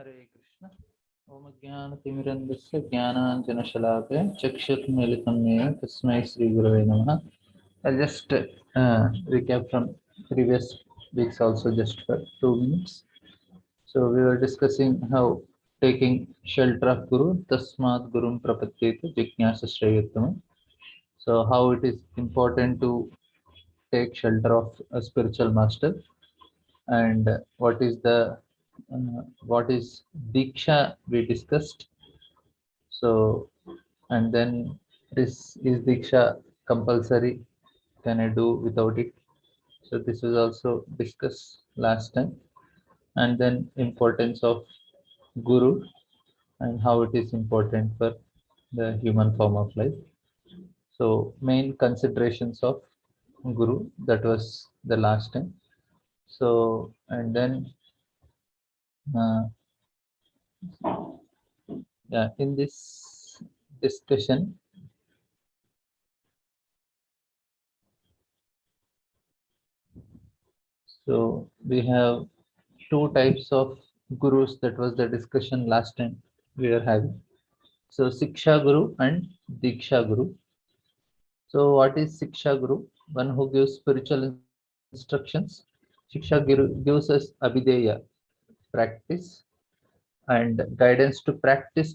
हरे कृष्ण। ओम ज्ञानतिमिरन्धस्य ज्ञानाञ्जनशलाकया चक्षुर्मीलितं येन तस्मै श्रीगुरवे नमः. I'll just recap from previous weeks also just for 2 minutes. So we were discussing how taking shelter of Guru, tasmat gurum prapadyete jignasa shreyattam. So how it is important to take shelter of a spiritual master, and what is diksha we discussed. So, and then is diksha compulsory, can I do without it? So this was also discussed last time. And then importance of guru and how it is important for the human form of life. So main considerations of guru, that was the last time. So, and then uh, yeah, in this discussion, so we have two types of gurus. That was the discussion last time we were having. So Siksha Guru and Diksha Guru. So what is Siksha Guru? One who gives spiritual instructions. Shiksha Guru gives us Abhideya, practice, and guidance to practice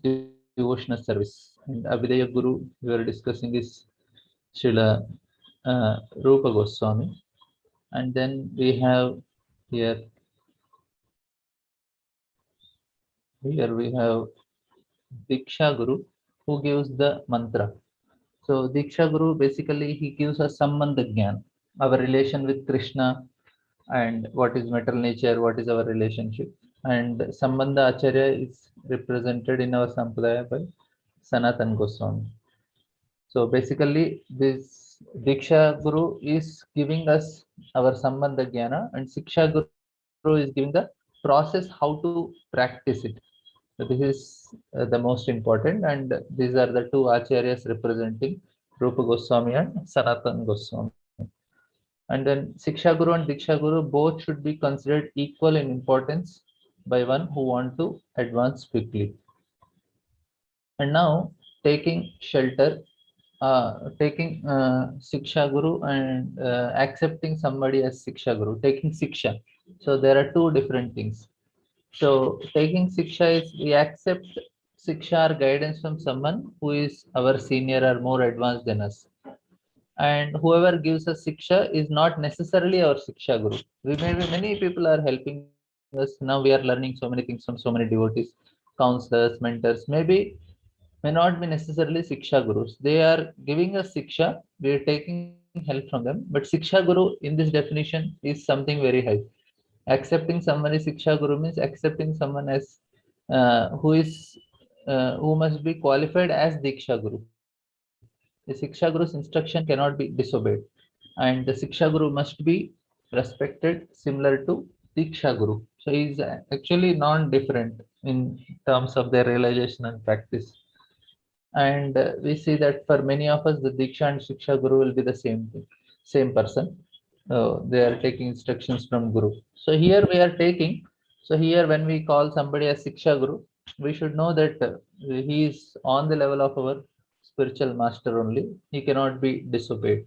devotional service. And Abhideya Guru we were discussing is Srila Rupa Goswami. And then we have here we have Diksha Guru, who gives the mantra. So Diksha Guru basically he gives us Sambandha Gyan, our relation with Krishna, and what is material nature, what is our relationship. And Sambandha Acharya is represented in our Sampradaya by Sanatan Goswami. So basically this Diksha Guru is giving us our Sambandha Jnana, and Siksha Guru is giving the process how to practice it. So this is the most important, and these are the two acharyas representing Rupa Goswami and Sanatan Goswami. And then Siksha Guru and Diksha Guru both should be considered equal in importance by one who want to advance quickly. And now taking shelter, taking Siksha Guru and accepting somebody as Siksha Guru, taking Siksha. So there are two different things. So taking Siksha is we accept Siksha or guidance from someone who is our senior or more advanced than us. And whoever gives us Siksha is not necessarily our Siksha Guru. We may be, many people are helping us. Now we are learning so many things from so many devotees, counselors, mentors. Maybe may not be necessarily Siksha Gurus. They are giving us Siksha, we are taking help from them. But Siksha Guru in this definition is something very high. Accepting someone is Siksha Guru means accepting someone as who must be qualified as Diksha Guru. The Siksha Guru's instruction cannot be disobeyed, and the Siksha Guru must be respected similar to Diksha Guru. So he is actually non-different in terms of their realization and practice. And we see that for many of us, the Diksha and Shiksha Guru will be the same thing, same person. They are taking instructions from Guru. So here we are taking, so here when we call somebody as Siksha Guru, we should know that he is on the level of our spiritual master only. He cannot be disobeyed.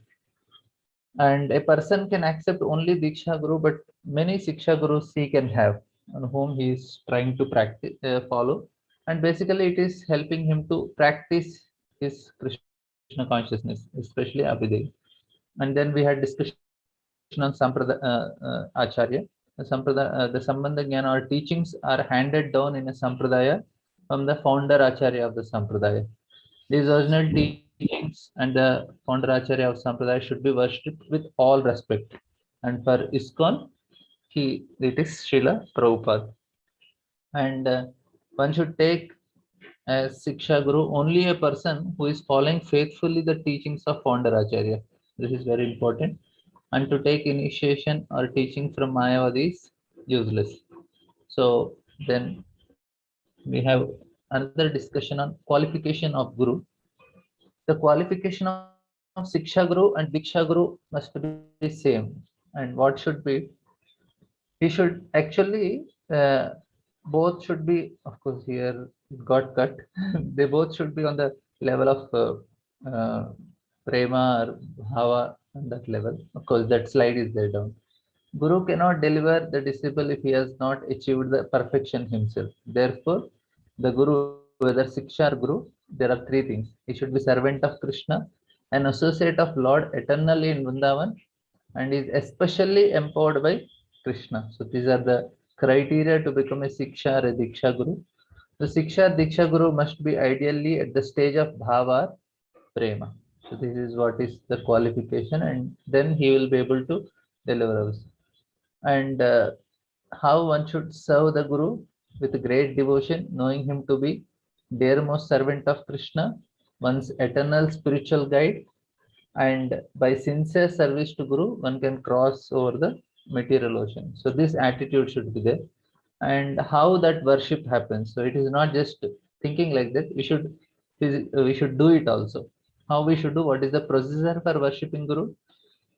And a person can accept only Diksha Guru, but many Siksha Gurus he can have on whom he is trying to practice, follow. And basically, it is helping him to practice his Krishna consciousness, especially Abhidev. And then we had discussion on Acharya. The Sambandha Jnana or teachings are handed down in a Sampradaya from the founder Acharya of the Sampradaya. These original teachings and the founder Acharya of Sampradaya should be worshipped with all respect. And for ISKCON, it is Srila Prabhupada. And one should take as Siksha Guru only a person who is following faithfully the teachings of founder Acharya. This is very important. And to take initiation or teaching from Mayavadi is useless. So then we have another discussion on qualification of Guru. The qualification of Siksha Guru and Diksha Guru must be same. And what should be? He should actually be both should be, of course, here it got cut. They both should be on the level of prema or bhava, on that level. Of course, that slide is there down. Guru cannot deliver the disciple if he has not achieved the perfection himself. Therefore, the Guru, whether Siksha or Guru, there are three things. He should be servant of Krishna, an associate of Lord eternally in Vrindavan, and is especially empowered by Krishna. So these are the criteria to become a Siksha or a Diksha Guru. The Siksha Diksha Guru must be ideally at the stage of Bhava or Prema. So this is what is the qualification, and then he will be able to deliver us. And how one should serve the Guru with great devotion, knowing him to be dearmost servant of Krishna, one's eternal spiritual guide, and by sincere service to Guru, one can cross over the material ocean. So this attitude should be there. And how that worship happens. So it is not just thinking like that. We should do it also. How we should do? What is the procedure for worshipping Guru?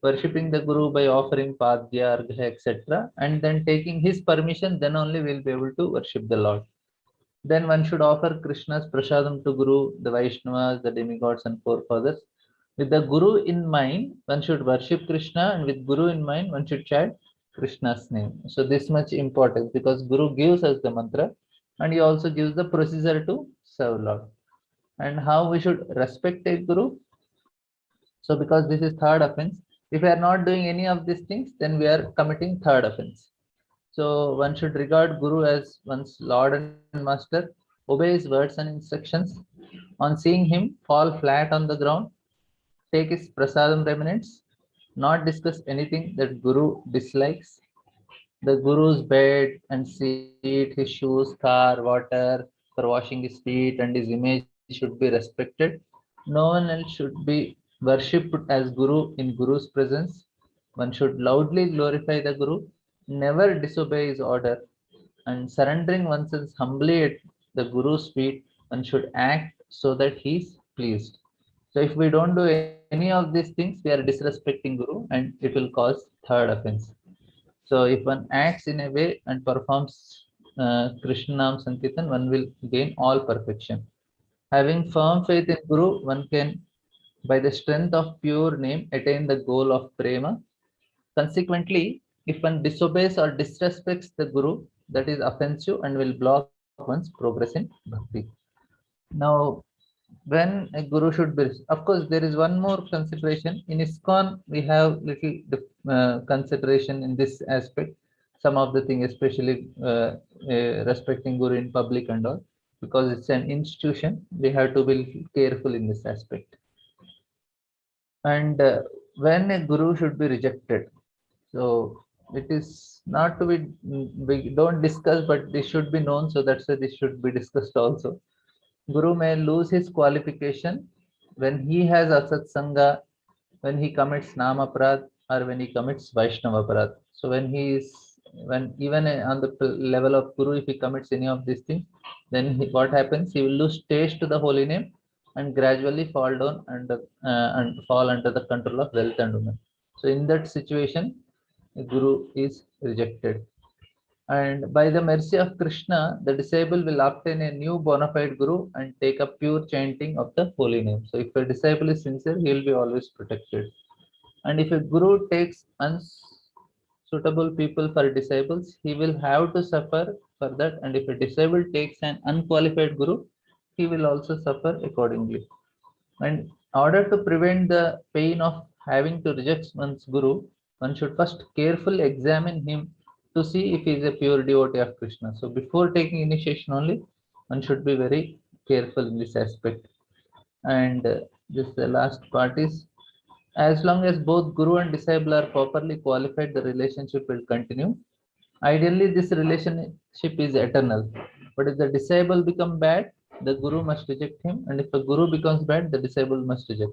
Worshipping the Guru by offering padya, argha, etc., and then taking his permission. Then only we'll be able to worship the Lord. Then one should offer Krishna's prasadam to Guru, the Vaishnavas, the demigods, and forefathers. With the Guru in mind, one should worship Krishna, and with Guru in mind, one should chant Krishna's name. So this much importance, because Guru gives us the mantra, and he also gives the procedure to serve Lord. And how we should respect a Guru. So because this is third offense, if we are not doing any of these things, then we are committing third offense. So one should regard Guru as one's Lord and Master, obey his words and instructions. On seeing him, fall flat on the ground, take his prasadam remnants, not discuss anything that Guru dislikes. The Guru's bed and seat, his shoes, car, water for washing his feet, and his image should be respected. No one else should be worshipped as Guru in Guru's presence. One should loudly glorify the Guru, never disobey his order, and surrendering oneself humbly at the Guru's feet, one should act so that he is pleased. So if we don't do any of these things, we are disrespecting Guru, and it will cause third offense. So if one acts in a way and performs Krishna Nam Sankirtan, one will gain all perfection. Having firm faith in Guru, one can, by the strength of pure name, attain the goal of prema. Consequently, if one disobeys or disrespects the Guru, that is offensive and will block one's progress in bhakti. Now, when a Guru should be, of course, there is one more consideration. In ISKCON, we have little consideration in this aspect. Some of the things, especially respecting Guru in public and all, because it's an institution, we have to be careful in this aspect. And when a Guru should be rejected, so it is not to be, we don't discuss, but this should be known. So that's why this should be discussed also. Guru may lose his qualification when he has asat sangha, when he commits namaprad, or when he commits Vaishnavaparad. So when even on the level of Guru, if he commits any of these things, then what happens? He will lose taste to the holy name and gradually fall down and fall under the control of wealth and women. So in that situation, the Guru is rejected. And by the mercy of Krishna, the disciple will obtain a new bona fide Guru and take up pure chanting of the holy name. So if a disciple is sincere, he will be always protected. And if a Guru takes unsuitable people for disciples, he will have to suffer for that. And if a disciple takes an unqualified Guru, he will also suffer accordingly. And in order to prevent the pain of having to reject one's Guru, one should first carefully examine him to see if he is a pure devotee of Krishna. So before taking initiation only, one should be very careful in this aspect. And this the last part is, as long as both Guru and disciple are properly qualified, the relationship will continue. Ideally, this relationship is eternal. But if the disciple become bad, the Guru must reject him, and if the Guru becomes bad, the disciple must reject.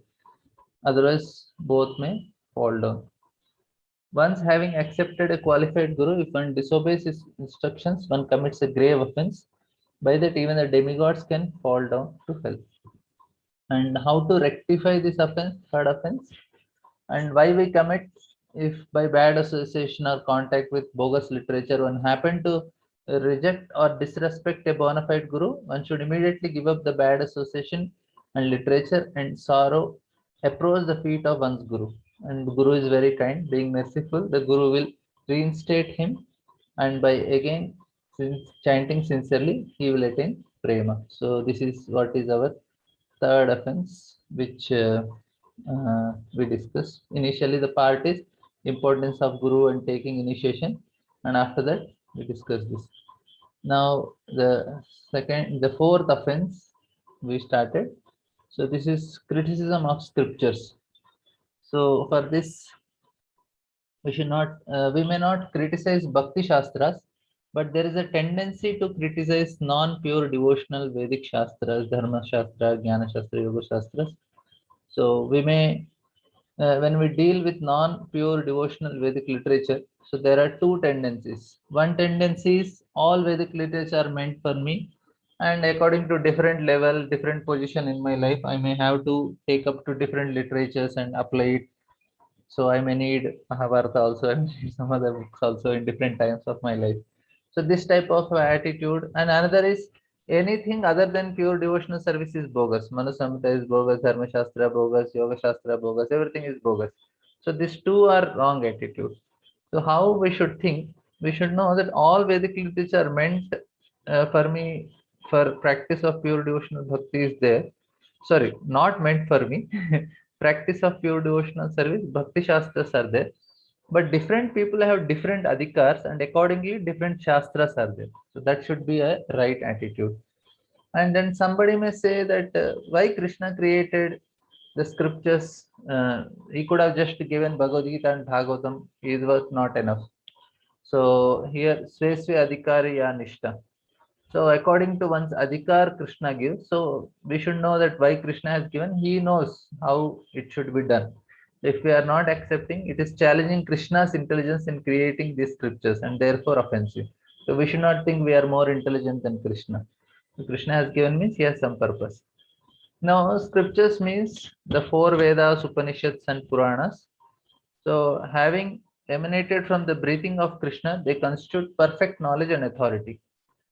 Otherwise, both may fall down. Once having accepted a qualified Guru, if one disobeys his instructions, one commits a grave offense. By that, even the demigods can fall down to hell. And how to rectify this offense, third offense, and why we commit? If by bad association or contact with bogus literature one happen to reject or disrespect a bona fide guru, one should immediately give up the bad association and literature and sorrow, approach the feet of one's guru. And the guru is very kind, being merciful, the guru will reinstate him, and by again chanting sincerely, he will attain prema. So this is what is our third offense, which we discussed. Initially, the part is importance of guru and taking initiation, and after that, we discuss this. Now, the fourth offense we started. So this is criticism of scriptures. So for this, we may not criticize Bhakti Shastras, but there is a tendency to criticize non-pure devotional Vedic Shastras, Dharma Shastra, Jnana Shastra, Yoga Shastras. So we may, when we deal with non-pure devotional Vedic literature, so there are two tendencies. One tendency is all Vedic literature are meant for me, and according to different level, different position in my life, I may have to take up to different literatures and apply it. So I may need Mahabharata also, I may need some other books also in different times of my life. So this type of attitude, and another is anything other than pure devotional service is bogus. Manu Samhita is bogus, Dharma Shastra bogus, Yoga Shastra bogus, everything is bogus. So these two are wrong attitude. So how we should think? We should know that all Vedic literature are meant for me for practice of pure devotional bhakti is there. Sorry, not meant for me. Practice of pure devotional service, bhakti shastras are there. But different people have different adhikars, and accordingly different shastras are there. So that should be a right attitude. And then somebody may say that why Krishna created the scriptures, he could have just given Bhagavad Gita and Bhagavatam, it was not enough. So here, Svesve Adhikari Ya Nishta. So according to one's Adhikar, Krishna gives. So we should know that why Krishna has given, he knows how it should be done. If we are not accepting, it is challenging Krishna's intelligence in creating these scriptures and therefore offensive. So we should not think we are more intelligent than Krishna. So Krishna has given means he has some purpose. Now, scriptures means the four Vedas, Upanishads, and Puranas. So, having emanated from the breathing of Krishna, they constitute perfect knowledge and authority.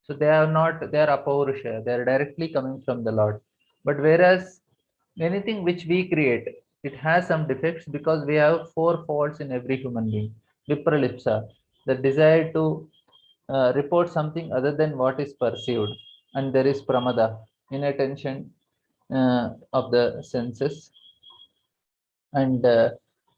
So, they are not, they are apaurusha, they are directly coming from the Lord. But whereas anything which we create, it has some defects because we have four faults in every human being. Vipralipsa, the desire to report something other than what is perceived, and there is pramada, inattention of the senses, and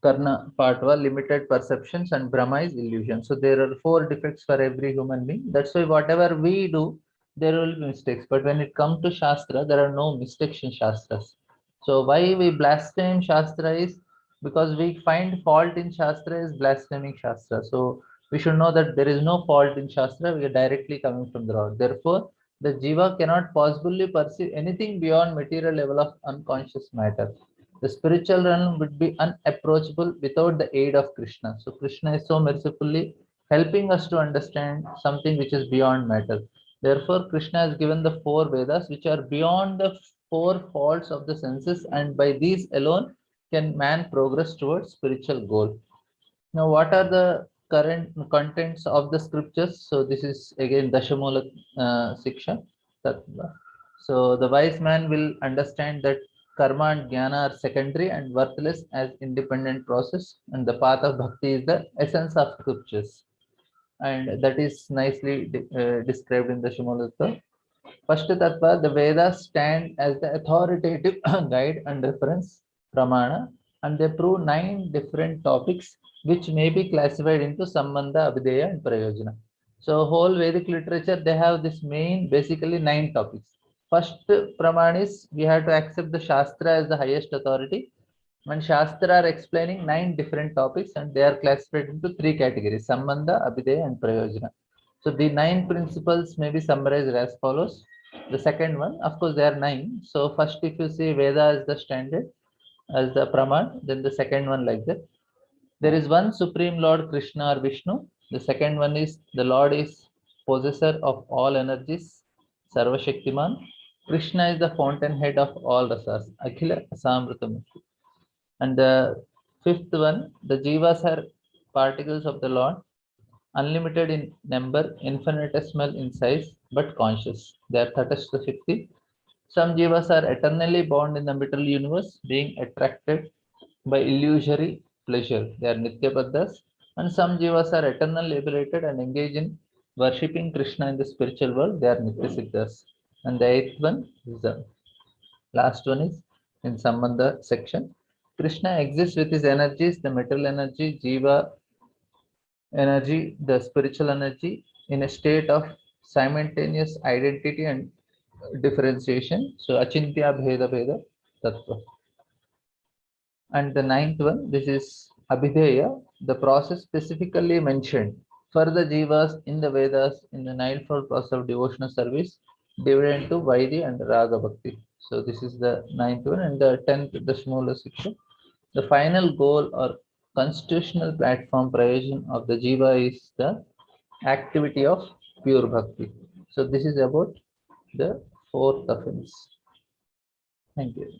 karna patva, limited perceptions, and brahma is illusion. So there are four defects for every human being. That's why whatever we do, there will be mistakes. But when it comes to shastra, there are no mistakes in shastras. So why we blaspheme shastra is because we find fault in shastra is blaspheming shastra. So we should know that there is no fault in shastra. We are directly coming from the Lord. Therefore, the jiva cannot possibly perceive anything beyond material level of unconscious matter. The spiritual realm would be unapproachable without the aid of Krishna. So Krishna is so mercifully helping us to understand something which is beyond matter. Therefore, Krishna has given the four Vedas which are beyond the four faults of the senses, and by these alone can man progress towards spiritual goal. Now, what are the current contents of the scriptures? So this is again Dashamula Siksha Tattva. So the wise man will understand that karma and jnana are secondary and worthless as independent process, and the path of bhakti is the essence of scriptures, and that is nicely described in the Shimalatta. First tattva, the Vedas stand as the authoritative guide and reference, pramana, and they prove 9 different topics which may be classified into Sambandha, Abhideya, and Prayojana. So whole Vedic literature, they have this main, basically 9 topics. First praman is we have to accept the Shastra as the highest authority. And Shastra are explaining 9 different topics, and they are classified into 3 categories: Sambandha, Abhideya, and Prayojana. So the 9 principles may be summarized as follows. The second one, of course, there are 9. So first, if you see Veda as the standard, as the Praman, then the second one like that. There is one Supreme Lord Krishna or Vishnu. The second one is the Lord is possessor of all energies, Sarva Shaktiman. Krishna is the fountainhead of all rasas, Akhila Samritamukti. And the fifth one, the Jivas are particles of the Lord. unlimited in number, infinitesimal in size, but conscious. They are Tatastha Shakti. Some jivas are eternally bound in the material universe, being attracted by illusory pleasure. They are Nityapadas. And some jivas are eternally liberated and engage in worshipping Krishna in the spiritual world. They are Nityasiddhas. And the eighth one is the last one is in Sambandha section. Krishna exists with his energies, the material energy, jiva energy, the spiritual energy, in a state of simultaneous identity and differentiation. So achintya bheda bheda tattva. And the ninth one, this is abhideya, the process specifically mentioned for the jivas in the Vedas in the ninefold process of devotional service, divided into Vaidhi and Raga Bhakti. So this is the ninth one, and the tenth, the smaller section. The final goal or constitutional platform prayojan of the jiva is the activity of pure bhakti. So this is about the fourth offense. Thank you.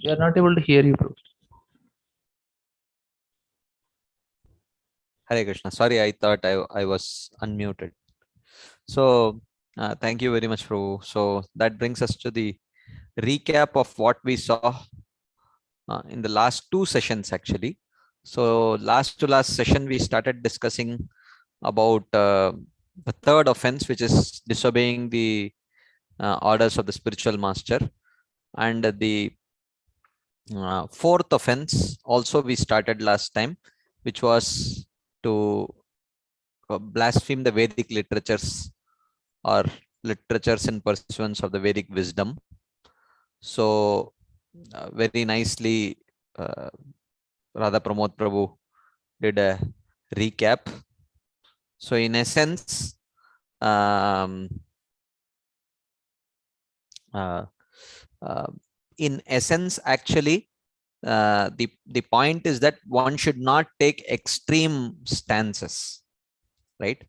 We are not able to hear you, bro. Hare Krishna. Sorry, I thought I was unmuted. So thank you very much, Prabhu. So that brings us to the recap of what we saw in the last two sessions, actually. So last to last session, we started discussing about the third offense, which is disobeying the orders of the spiritual master. And the fourth offense also we started last time, which was to blaspheme the Vedic literatures or literatures in pursuance of the Vedic wisdom. So very nicely Radha Pramod Prabhu did a recap. So in essence, actually, the point is that one should not take extreme stances, right?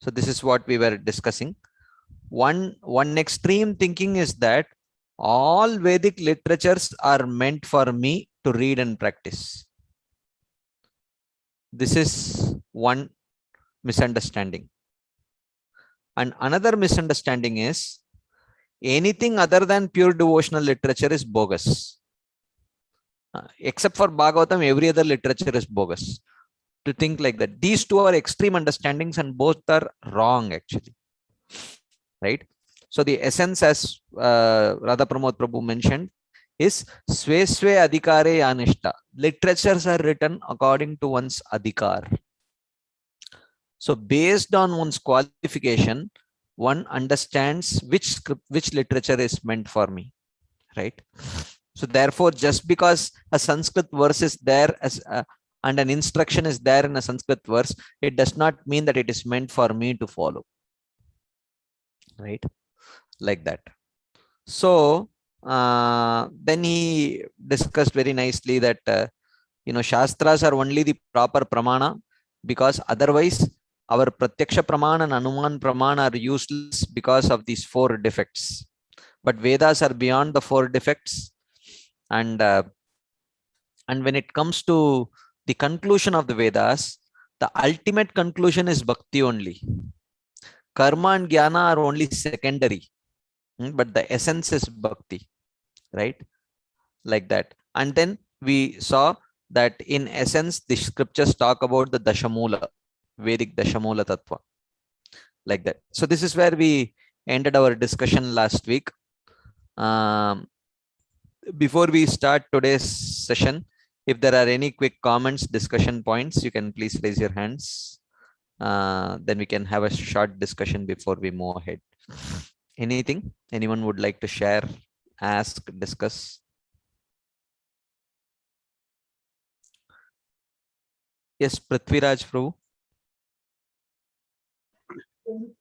So this is what we were discussing. One extreme thinking is that all Vedic literatures are meant for me to read and practice. This is one misunderstanding. And another misunderstanding is anything other than pure devotional literature is bogus. Except for Bhagavatam, every other literature is bogus. To think like that. These two are extreme understandings and both are wrong, actually. Right? So the essence, as Radha Pramod Prabhu mentioned, is Sve Sve Adhikare Anishta. Literatures are written according to one's adhikar. So based on one's qualification, one understands which literature is meant for me, right? So therefore, just because a Sanskrit verse is there as and an instruction is there in a Sanskrit verse, it does not mean that it is meant for me to follow, right? Like that. So then he discussed very nicely that Shastras are only the proper pramana, because otherwise our Pratyaksha Pramana and Anuman Pramana are useless because of these four defects. But Vedas are beyond the four defects. And when it comes to the conclusion of the Vedas, the ultimate conclusion is bhakti only. Karma and jnana are only secondary, but the essence is bhakti, right? Like that. And then we saw that in essence, the scriptures talk about the Dashamula, Vedic Dashamula Tattva, like that. So this is where we ended our discussion last week. Before we start today's session, if there are any quick comments, discussion points, you can please raise your hands. Then we can have a short discussion before we move ahead. Anything anyone would like to share, ask, discuss? Yes, Prithviraj Prabhu.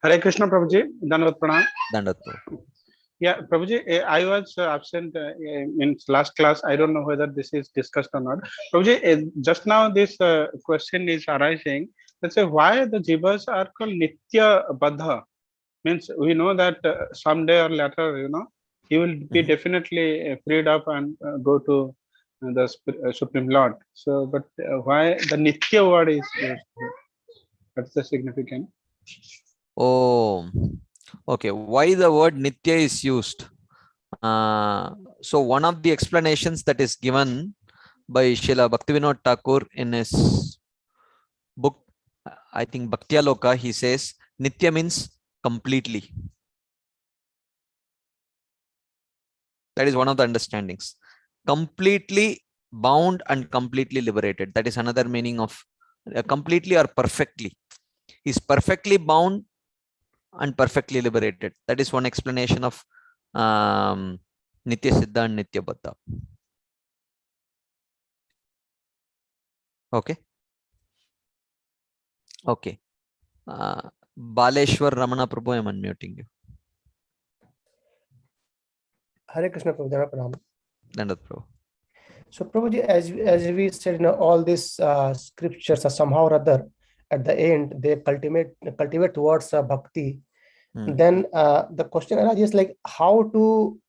Hare Krishna Prabhuji, Dandavat Pranam. Dandavat Prabhu. Yeah, Prabhuji, I was absent in last class. I don't know whether this is discussed or not. Prabhuji, just now this question is arising. Let's say why the jivas are called Nitya Baddha. Means we know that someday or later, he will be definitely freed up and go to the Supreme Lord. So, but why the Nitya word is used here? That's the significance. Oh, okay. Why the word Nitya is used? So one of the explanations that is given by Srila Bhaktivinoda Thakur in his book, I think Bhaktiyaloka, he says Nitya means completely. That is one of the understandings. Completely bound and completely liberated. That is another meaning of completely or perfectly. He's perfectly bound and perfectly liberated. That is one explanation of Nitya Siddha and Nitya Baddha. Okay. Okay. Baleshwar Ramana Prabhu, I am unmuting you. Hare Krishna, Prabhu. Pranam. Dandat Prabhu. So, Prabhuji, as we said, all these scriptures are somehow or other at the end they cultivate towards bhakti. Then the question arises like how to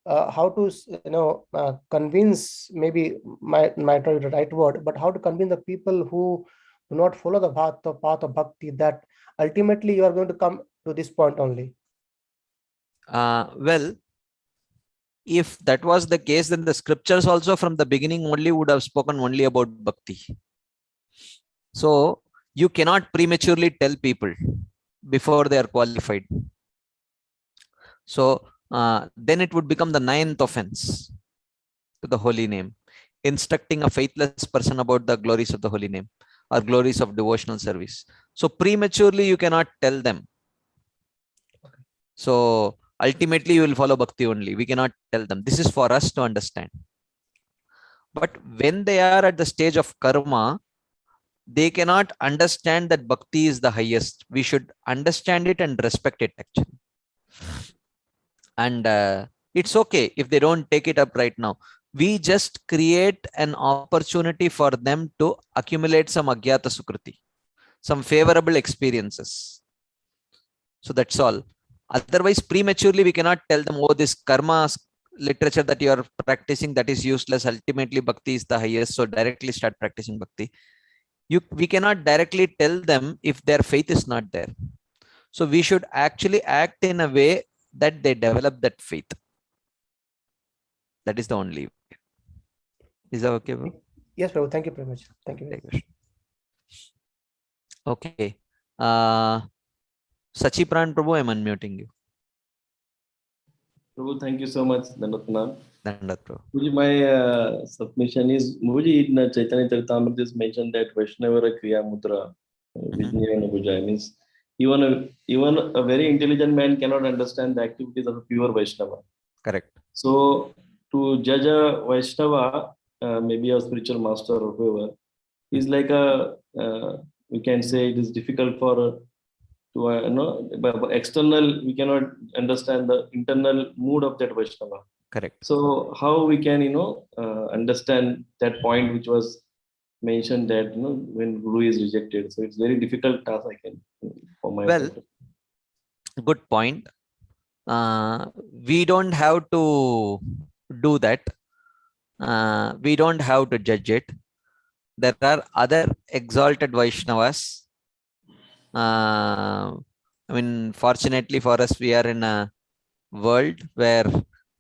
convince, maybe might not be the right word, but how to convince the people who do not follow the path of bhakti that ultimately you are going to come to this point only. Well, if that was the case, then the scriptures also from the beginning only would have spoken only about bhakti. So you cannot prematurely tell people before they are qualified. So then it would become the 9th offense to the holy name, instructing a faithless person about the glories of the holy name or glories of devotional service. So prematurely you cannot tell them. So ultimately you will follow bhakti only. We cannot tell them. This is for us to understand. But when they are at the stage of karma, they cannot understand that bhakti is the highest. We should understand it and respect it actually. And it's okay if they don't take it up right now. We just create an opportunity for them to accumulate some agyata sukriti, some favorable experiences. So that's all. Otherwise, prematurely, we cannot tell them, oh, this karma literature that you are practicing, that is useless. Ultimately, bhakti is the highest. So directly start practicing bhakti. We cannot directly tell them if their faith is not there. So we should actually act in a way that they develop that faith. That is the only way. Is that okay, bro? Yes, Prabhu. Thank you very much. Thank you very much. Okay. Sachipran Prabhu, I am unmuting you. Prabhu, thank you so much, Dandatna. Dandat Prabhu. My submission is, Muji in Chaitanya Charitamrita is mentioned that Vaishnavara Kriya Mudra, means even a very intelligent man cannot understand the activities of a pure Vaishnava. Correct. So to judge a Vaishnava, maybe a spiritual master or whoever, is like we can say it is difficult for but external, we cannot understand the internal mood of that Vaishnava. Correct. So how we can, understand that point which was mentioned that, when Guru is rejected. So it's very difficult task, I can, for my Well, good point. We don't have to do that. We don't have to judge it. There are other exalted Vaishnavas. I mean, fortunately for us, we are in a world where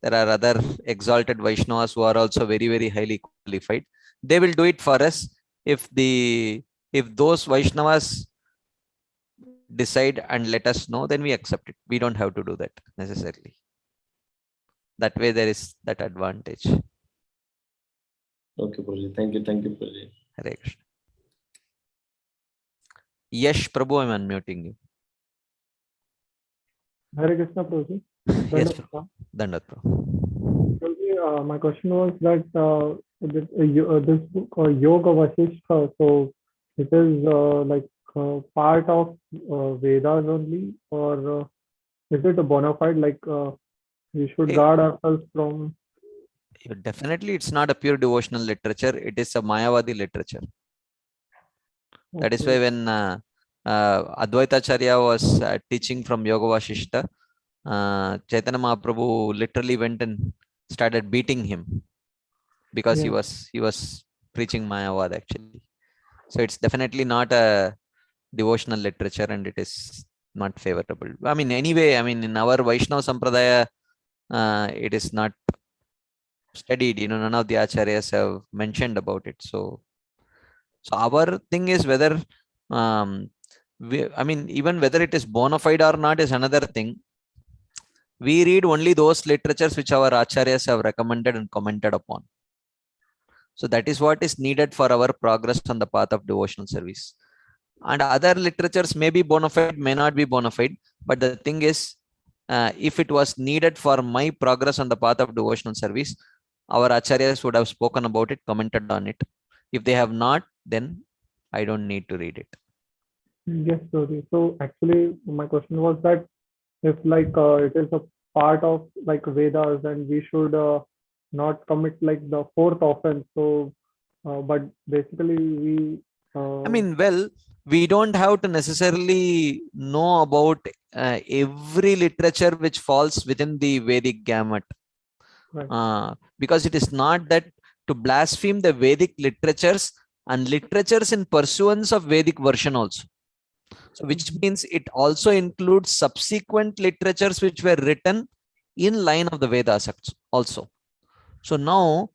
there are other exalted Vaishnavas who are also very, very highly qualified. They will do it for us if those Vaishnavas decide and let us know, then we accept it. We don't have to do that necessarily. That way there is that advantage. Okay, Prabhuji. Thank you, Prabhuji. Hare Krishna. Yash Prabhu, I'm unmuting you. Hare Krishna, Prabhuji. Yes, Dandat Prabhu. Prabhuji, my question was that this book, Yoga Vasishtha, so it is like part of Vedas only, or is it a bona fide, like we should guard ourselves from? Definitely, it's not a pure devotional literature. It is a Mayavadi literature. Okay. That is why when Advaita Acharya was teaching from Yoga Vasishtha, Chaitanya Mahaprabhu literally went and started beating him because Yeah. he was preaching Mayavad actually. So it's definitely not a devotional literature, and it is not favorable. I mean, anyway, I mean, in our Vaishnava Sampradaya, it is not studied. None of the acharyas have mentioned about it. So our thing is whether, I mean, even whether it is bona fide or not is another thing. We read only those literatures which our acharyas have recommended and commented upon. So that is what is needed for our progress on the path of devotional service. And other literatures may be bona fide, may not be bona fide. But the thing is, if it was needed for my progress on the path of devotional service, our acharyas would have spoken about it, commented on it. If they have not, then I don't need to read it. Yes, Rohit. So actually, my question was that if like it is a part of like Vedas, and we should not commit like the fourth offense. So, but basically we. I mean, well, we don't have to necessarily know about every literature which falls within the Vedic gamut. Right. Because it is not that to blaspheme the Vedic literatures and literatures in pursuance of Vedic version also. So which means it also includes subsequent literatures which were written in line of the Vedas also. So now,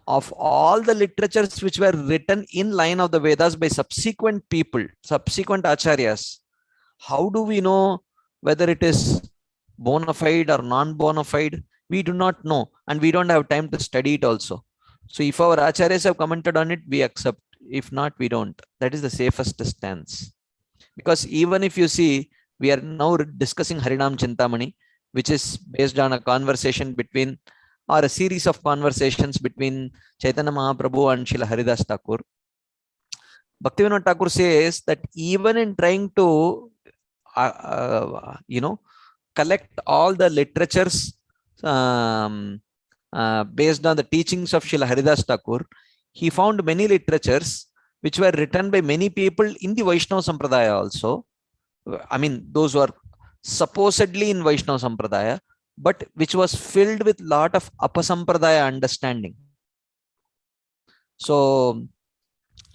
of all the literatures which were written in line of the Vedas by subsequent people, subsequent acharyas, how do we know whether it is bona fide or non-bona fide? We do not know, and we don't have time to study it also. So if our acharyas have commented on it, we accept. If not, we don't. That is the safest stance. Because even if you see, we are now discussing Harinaam Chintamani, which is based on a conversation between, or a series of conversations between Chaitanya Mahaprabhu and Srila Haridas Thakur. Bhaktivinoda Thakur says that even in trying to, collect all the literatures based on the teachings of Srila Haridas Thakur, he found many literatures which were written by many people in the Vaishnava Sampradaya also. I mean, those were supposedly in Vaishnava Sampradaya, but which was filled with lot of Apasampradaya understanding. So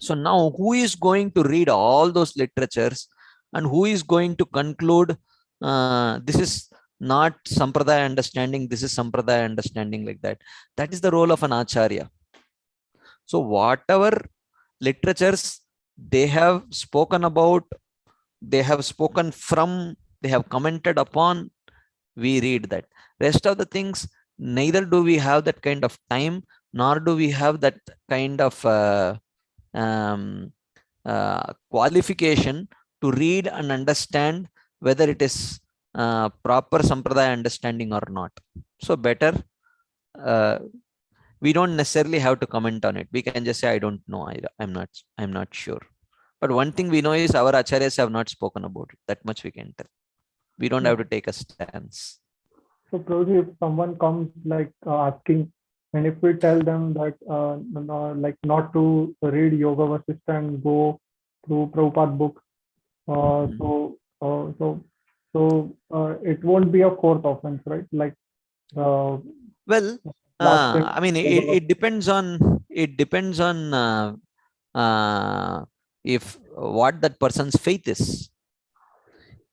now who is going to read all those literatures, and who is going to conclude this is not Sampradaya understanding, this is Sampradaya understanding, like that? That is the role of an Acharya. So whatever literatures they have spoken about, they have spoken from, they have commented upon, we read that. Rest of the things, neither do we have that kind of time, nor do we have that kind of qualification to read and understand whether it is proper Sampradaya understanding or not. So better, we don't necessarily have to comment on it. We can just say, I don't know, I'm not sure. But one thing we know is our acharyas have not spoken about it. That much we can tell. We don't have to take a stance. So probably if someone comes like asking, and if we tell them that like not to read Yoga Vasishtha and go through Prabhupada books, so it won't be a fourth offense, right? Like well, I mean, it depends on if what that person's faith is.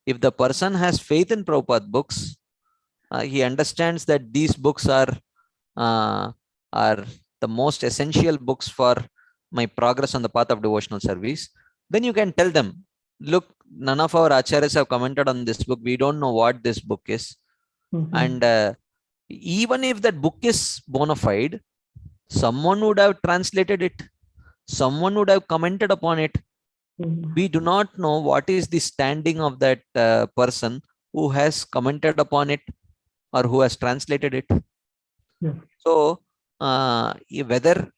If the person has faith in Prabhupada books, he understands that these books are the most essential books for my progress on the path of devotional service, then you can tell them, look, none of our acharyas have commented on this book. We don't know what this book is. And even if that book is bona fide, someone would have translated it. Someone would have commented upon it. We do not know what is the standing of that person who has commented upon it or who has translated it. So whether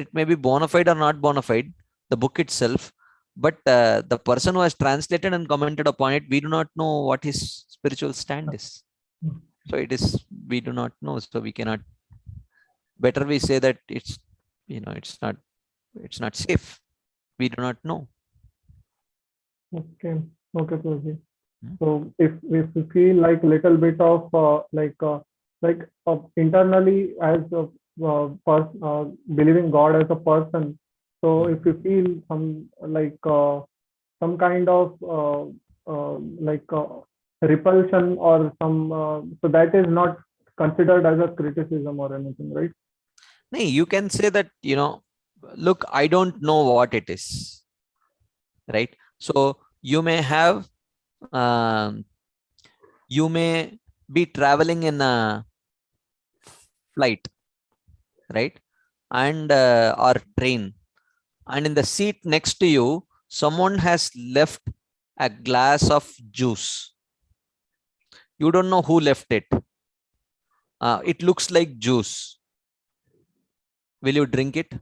it may be bona fide or not bona fide, the book itself, but the person who has translated and commented upon it, we do not know what his spiritual stand is. So it is, we do not know. So we cannot, better we say that it's, it's not safe. We do not know. Okay, Prabhuji. So if you feel like little bit of internally as a believing God as a person, so if you feel some kind of repulsion or some so that is not considered as a criticism or anything, right? No, you can say that, look, I don't know what it is, right? So you may have, you may be traveling in a flight, right? And or train, and in the seat next to you, someone has left a glass of juice. You don't know who left it. It looks like juice. Will you drink it?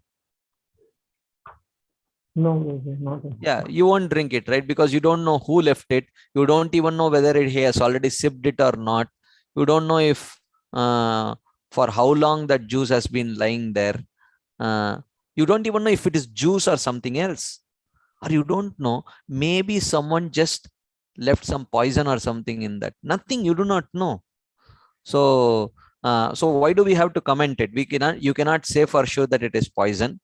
No, not. Yeah, you won't drink it, right? Because you don't know who left it. You don't even know whether he has already sipped it or not. You don't know if for how long that juice has been lying there. You don't even know if it is juice or something else. Or you don't know, maybe someone just left some poison or something in that. Nothing, you do not know. So so why do we have to comment it? You cannot say for sure that it is poison.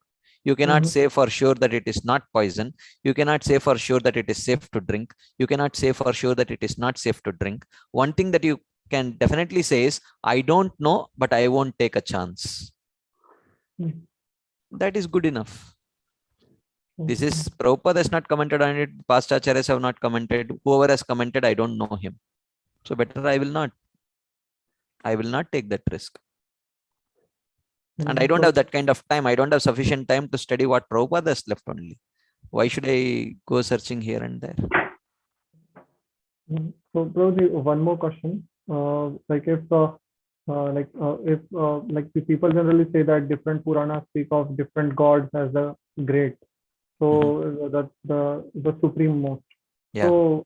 You cannot say for sure that it is not poison. You cannot say for sure that it is safe to drink. You cannot say for sure that it is not safe to drink. One thing that you can definitely say is, I don't know, but I won't take a chance. That is good enough. This is Prabhupada has not commented on it. Past acharyas have not commented. Whoever has commented, I don't know him. So better I will not. I will not take that risk. And I don't have that kind of time. I don't have sufficient time to study what Prabhupada has left only. Why should I go searching here and there? So, Prabhuji, one more question. If the people generally say that different Puranas speak of different gods as the great, so that's the supreme most. Yeah. So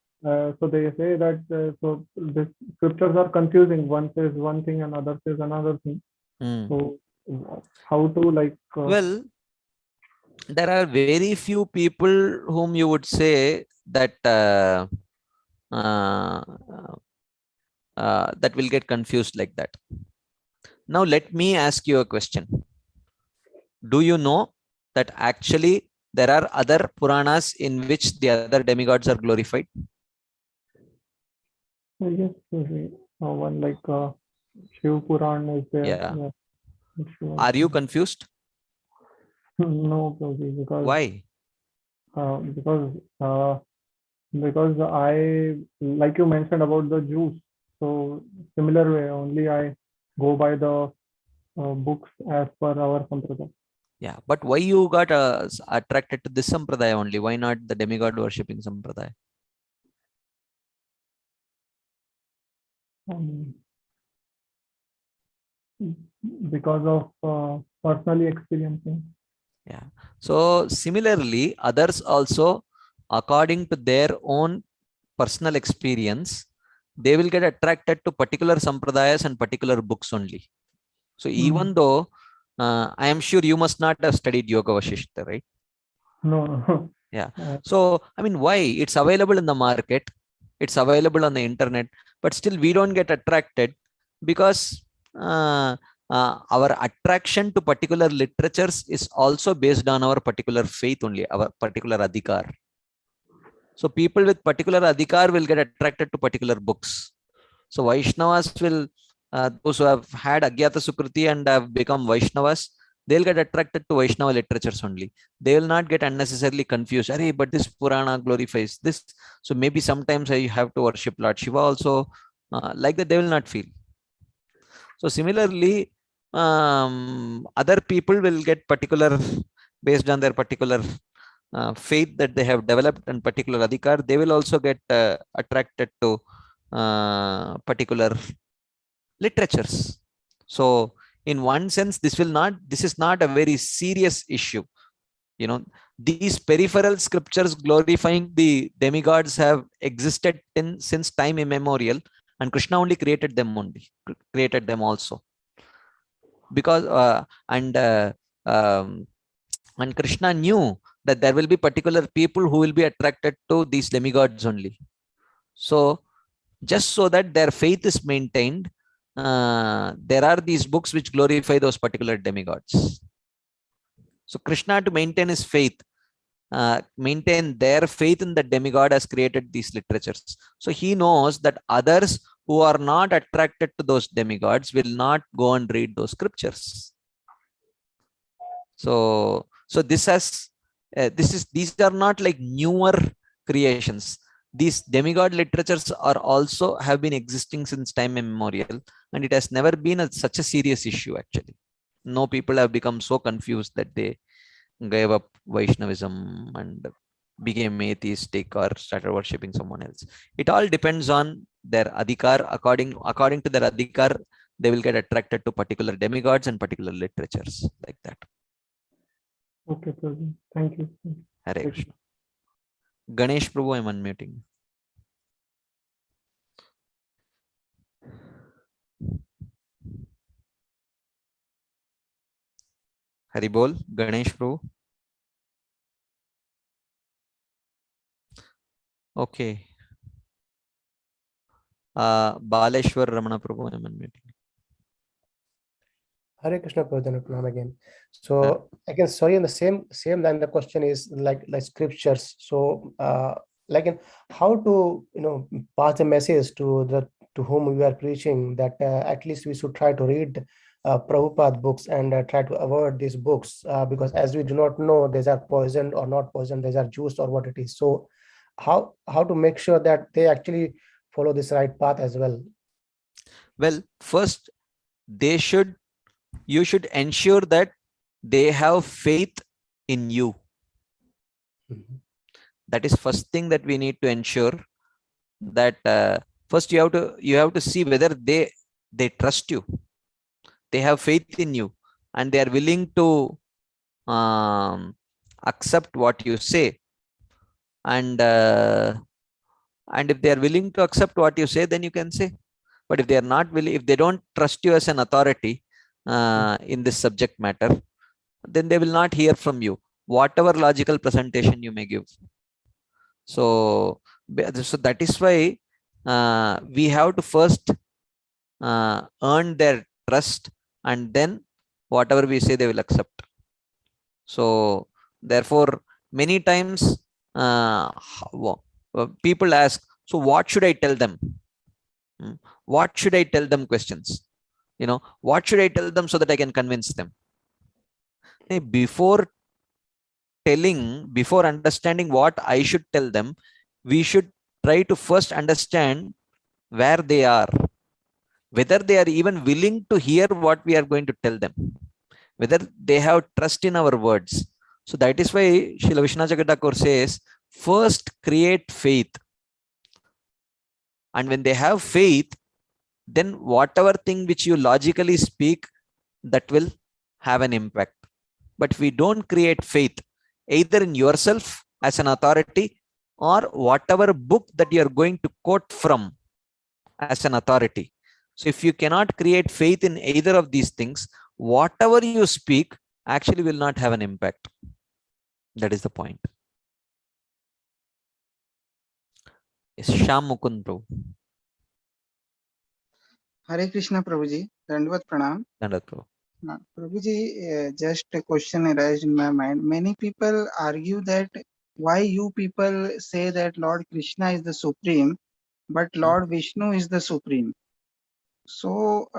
they say that so the scriptures are confusing. One says one thing, and other says another thing. So how to Well, there are very few people whom you would say that that will get confused like that. Now let me ask you a question. Do you know that actually there are other Puranas in which the other demigods are glorified? Yes, one like Shiv Puran is there. Yeah. Are you confused? No, because why? Because I, like you mentioned about the juice, so similar way only I go by the books as per our sampradaya. Yeah, but why you got attracted to this sampradaya only? Why not the demigod worshipping sampradaya? Because of personally experiencing. Yeah. So similarly, others also, according to their own personal experience, they will get attracted to particular sampradayas and particular books only. So even though I am sure you must not have studied Yoga Vasishtha, right? No. Yeah. So I mean, why? It's available in the market, it's available on the internet, but still we don't get attracted because our attraction to particular literatures is also based on our particular faith only, our particular adhikar. So people with particular adhikar will get attracted to particular books. So Vaishnavas will, those who have had Agyata Sukriti and have become Vaishnavas, they'll get attracted to Vaishnava literatures only. They will not get unnecessarily confused. Arey, but this Purana glorifies this. So maybe sometimes I have to worship Lord Shiva also. Like that, they will not feel. So similarly, other people will get particular, based on their particular faith that they have developed and particular adhikar, they will also get attracted to particular literatures. So in one sense, this is not a very serious issue. You know, these peripheral scriptures glorifying the demigods have existed since time immemorial, and Krishna only created them also. Because and Krishna knew that there will be particular people who will be attracted to these demigods only. So just so that their faith is maintained, there are these books which glorify those particular demigods. So Krishna, to maintain his faith, maintain their faith in the demigod, has created these literatures. So he knows that others who are not attracted to those demigods will not go and read those scriptures. So this has these are not like newer creations. These demigod literatures are also have been existing since time immemorial, and it has never been such a serious issue actually. No, people have become so confused that they gave up Vaishnavism and became atheistic or started worshipping someone else. It all depends on their adhikar. According to their adhikar, they will get attracted to particular demigods and particular literatures like that. Okay, Prabhu. Thank you. Hare Krishna. Ganesh Prabhu, I'm unmuting. Hari Bol, Ganesh Prabhu. Okay. Baleshwar Ramana Prabhu, I'm unmuting. Hare Krishna Prabhu again. So again, sorry, in the same line, the question is like scriptures. So like how to pass the message to whom we are preaching that at least we should try to read Prabhupada books and try to avoid these books because as we do not know these are poisoned or not poisoned, these are juice or what it is. So how to make sure that they actually follow this right path as well? Well, first you should ensure that they have faith in you. Mm-hmm. That is first thing that we need to ensure, that first you have to see whether they trust you, they have faith in you, and they are willing to accept what you say. And if they are willing to accept what you say, then you can say. But if they are not willing, if they don't trust you as an authority in this subject matter, then they will not hear from you, whatever logical presentation you may give. So that is why we have to first earn their trust, and then whatever we say they will accept. So therefore, many times people ask, so what should I tell them? What should I tell them? Questions. What should I tell them so that I can convince them? Hey, before understanding what I should tell them, we should try to first understand where they are, whether they are even willing to hear what we are going to tell them, whether they have trust in our words. So that is why Srila Vishwanath Chakravarti says, first create faith. And when they have faith, then whatever thing which you logically speak, that will have an impact. But if we don't create faith, either in yourself as an authority, or whatever book that you are going to quote from as an authority. So if you cannot create faith in either of these things, whatever you speak actually will not have an impact. That is the point. Yes, Shyam Mukund Prabhu. Hare Krishna Prabhuji, Dandavat Pranam. Dandavat Prabhu. Prabhuji, just a question arose in my mind. Many people argue that why you people say that Lord Krishna is the supreme, but Lord Vishnu is the supreme. So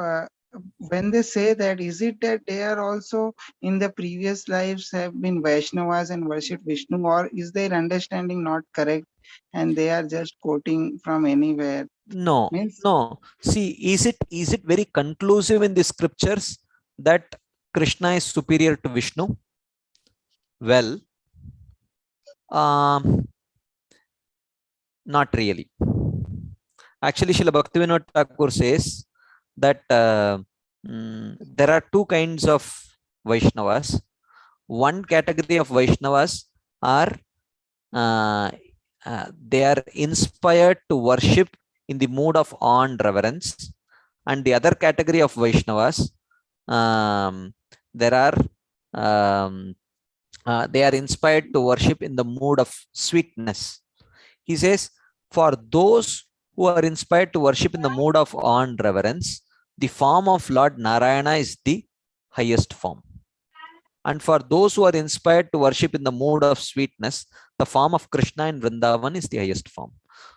when they say that, is it that they are also in the previous lives have been Vaishnavas and worship Vishnu, or is their understanding not correct and they are just quoting from anywhere? No. See, is it very conclusive in the scriptures that Krishna is superior to Vishnu? Well, not really. Actually, Srila Bhaktivinoda Thakur says that there are two kinds of Vaishnavas. One category of Vaishnavas are they are inspired to worship in the mood of awe and reverence, and the other category of Vaishnavas, they are inspired to worship in the mood of sweetness. He says, for those who are inspired to worship in the mood of awe and reverence, the form of Lord Narayana is the highest form. And for those who are inspired to worship in the mood of sweetness, the form of Krishna in Vrindavan is the highest form.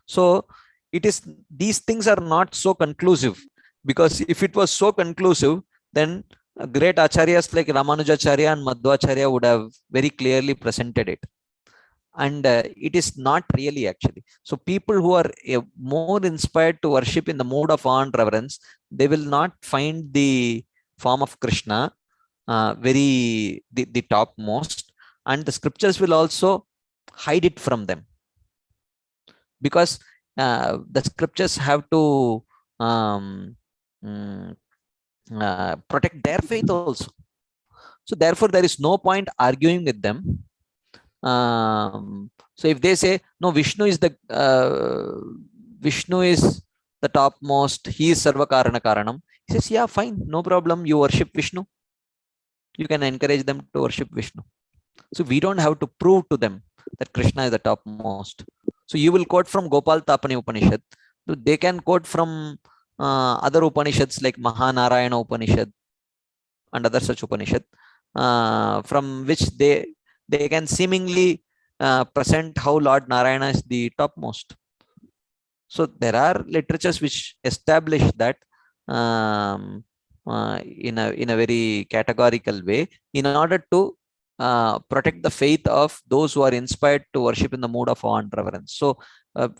So it is, these things are not so conclusive, because if it was so conclusive, then great acharyas like Ramanujacharya and Madhvacharya would have very clearly presented it. And it is not really actually. So people who are more inspired to worship in the mood of awe and reverence, they will not find the form of Krishna very the topmost, and the scriptures will also hide it from them, because the scriptures have to protect their faith also. So therefore there is no point arguing with them. So if they say no, Vishnu is the topmost, he is Sarva Karana Karanam, he says, yeah, fine, no problem, you worship Vishnu. You can encourage them to worship Vishnu. So we don't have to prove to them that Krishna is the topmost. So you will quote from Gopal Tapani Upanishad. So they can quote from other Upanishads like Mahanarayana Upanishad and other such Upanishad, from which they can seemingly present how Lord Narayana is the topmost. So there are literatures which establish that in a very categorical way, in order to protect the faith of those who are inspired to worship in the mood of awe and reverence. So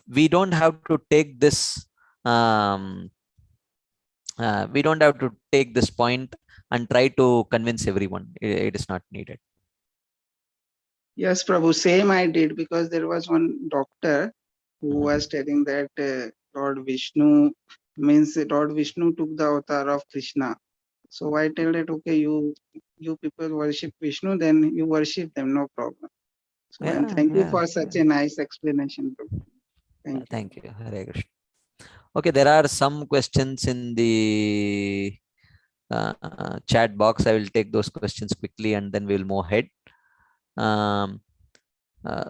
we don't have to take this point and try to convince everyone. It is not needed. Yes, Prabhu, same I did, because there was one doctor who was telling that Lord Vishnu means Lord Vishnu took the avatar of Krishna. So I tell that, okay, you people worship Vishnu, then you worship them, no problem. So and thank you for such a nice explanation, Prabhu. Thank you. Hare Krishna. Okay, there are some questions in the chat box. I will take those questions quickly and then we will move ahead.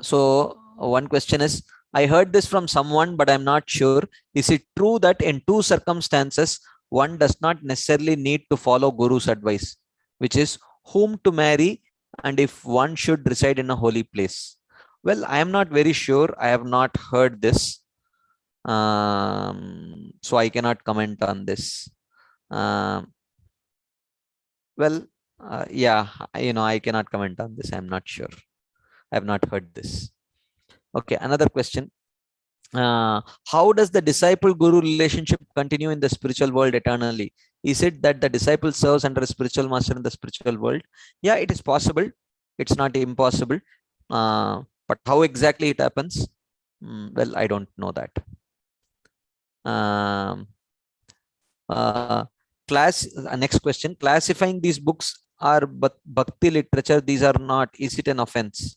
So one question is, I heard this from someone, but I'm not sure. Is it true that in two circumstances, one does not necessarily need to follow Guru's advice, which is whom to marry and if one should reside in a holy place? Well, I am not very sure. I have not heard this. So I cannot comment on this. Yeah, I cannot comment on this. I'm not sure. I have not heard this. Okay, another question. How does the disciple-guru relationship continue in the spiritual world eternally? Is it that the disciple serves under a spiritual master in the spiritual world? Yeah, it is possible. It's not impossible. But how exactly it happens? Well, I don't know that. Next question. Classifying these books are bhakti literature. These are not. Is it an offense?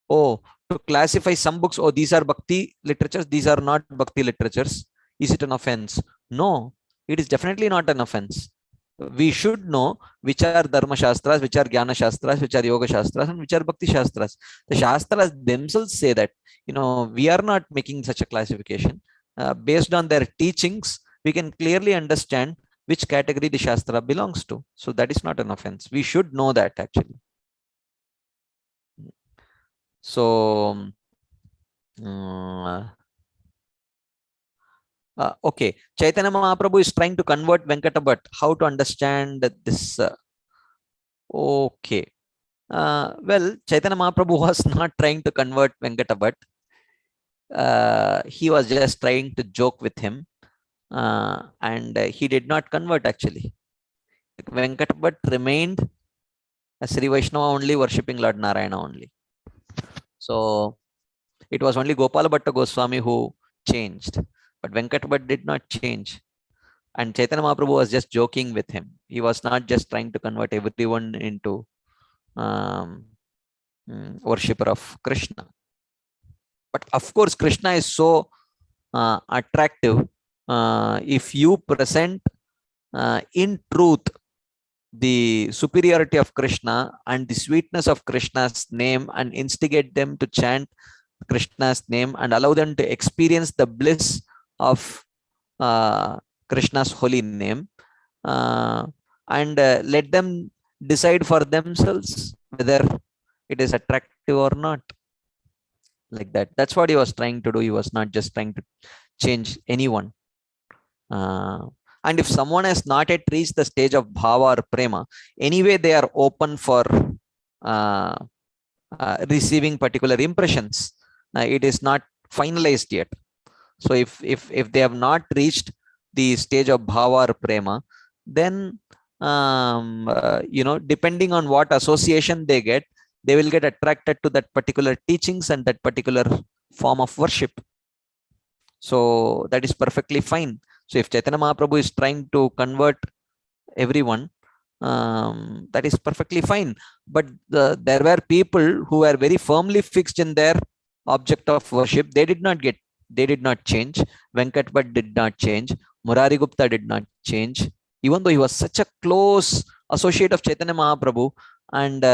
Oh, to classify some books, oh, these are bhakti literatures, these are not bhakti literatures. Is it an offense? No, it is definitely not an offense. We should know which are dharma shastras, which are jnana shastras, which are yoga shastras, and which are bhakti shastras. The shastras themselves say that, we are not making such a classification. Based on their teachings, we can clearly understand which category the shastra belongs to. So that is not an offense. We should know that actually. So, okay, Chaitanya Mahaprabhu is trying to convert Venkata Bhatt. How to understand this? Okay. Well, Chaitanya Mahaprabhu was not trying to convert Venkata Bhatt. He was just trying to joke with him. And he did not convert actually. Venkata Bhatt remained a Sri Vaishnava only, worshipping Lord Narayana only. So it was only Gopala Bhatta Goswami who changed, but Venkata Bhatt did not change. And Chaitanya Mahaprabhu was just joking with him. He was not just trying to convert everyone into worshipper of Krishna. But of course, Krishna is so attractive. If you present in truth the superiority of Krishna and the sweetness of Krishna's name and instigate them to chant Krishna's name and allow them to experience the bliss of Krishna's holy name, and let them decide for themselves whether it is attractive or not. Like that. That's what he was trying to do. He was not just trying to change anyone. And if someone has not yet reached the stage of bhava or prema, anyway, they are open for receiving particular impressions. It is not finalized yet. So if they have not reached the stage of bhava or prema, then depending on what association they get, they will get attracted to that particular teachings and that particular form of worship. So that is perfectly fine. So if Chaitanya Mahaprabhu is trying to convert everyone, that is perfectly fine. But there were people who were very firmly fixed in their object of worship. They did not change. Venkat Bhatt did not change. Murari Gupta did not change, even though he was such a close associate of Chaitanya Mahaprabhu. And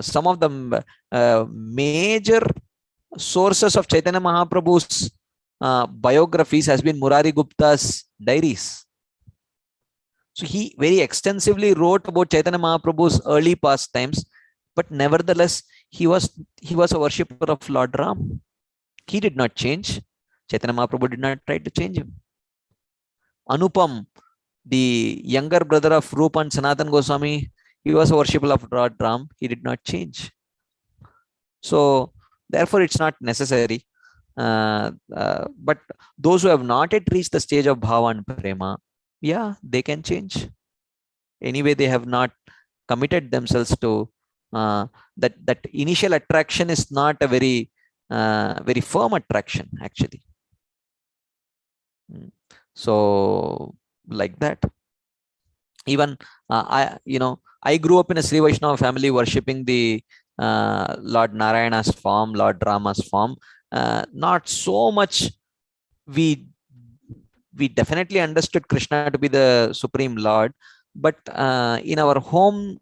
some of the major sources of Chaitanya Mahaprabhu's biographies has been Murari Gupta's diaries. So he very extensively wrote about Chaitanya Mahaprabhu's early pastimes, but nevertheless, he was a worshipper of Lord Ram. He did not change. Chaitanya Mahaprabhu did not try to change him. Anupam, the younger brother of Rupa and Sanatan Goswami, he was a worshipper of Lord Ram. He did not change. So therefore, it's not necessary. But those who have not yet reached the stage of bhava and prema, yeah, they can change. Anyway, they have not committed themselves to that initial attraction is not a very firm attraction, actually. So like that. Even I grew up in a Sri Vaishnava family worshipping the Lord Narayana's form, Lord Rama's form. Not so much. We definitely understood Krishna to be the Supreme Lord, but in our home,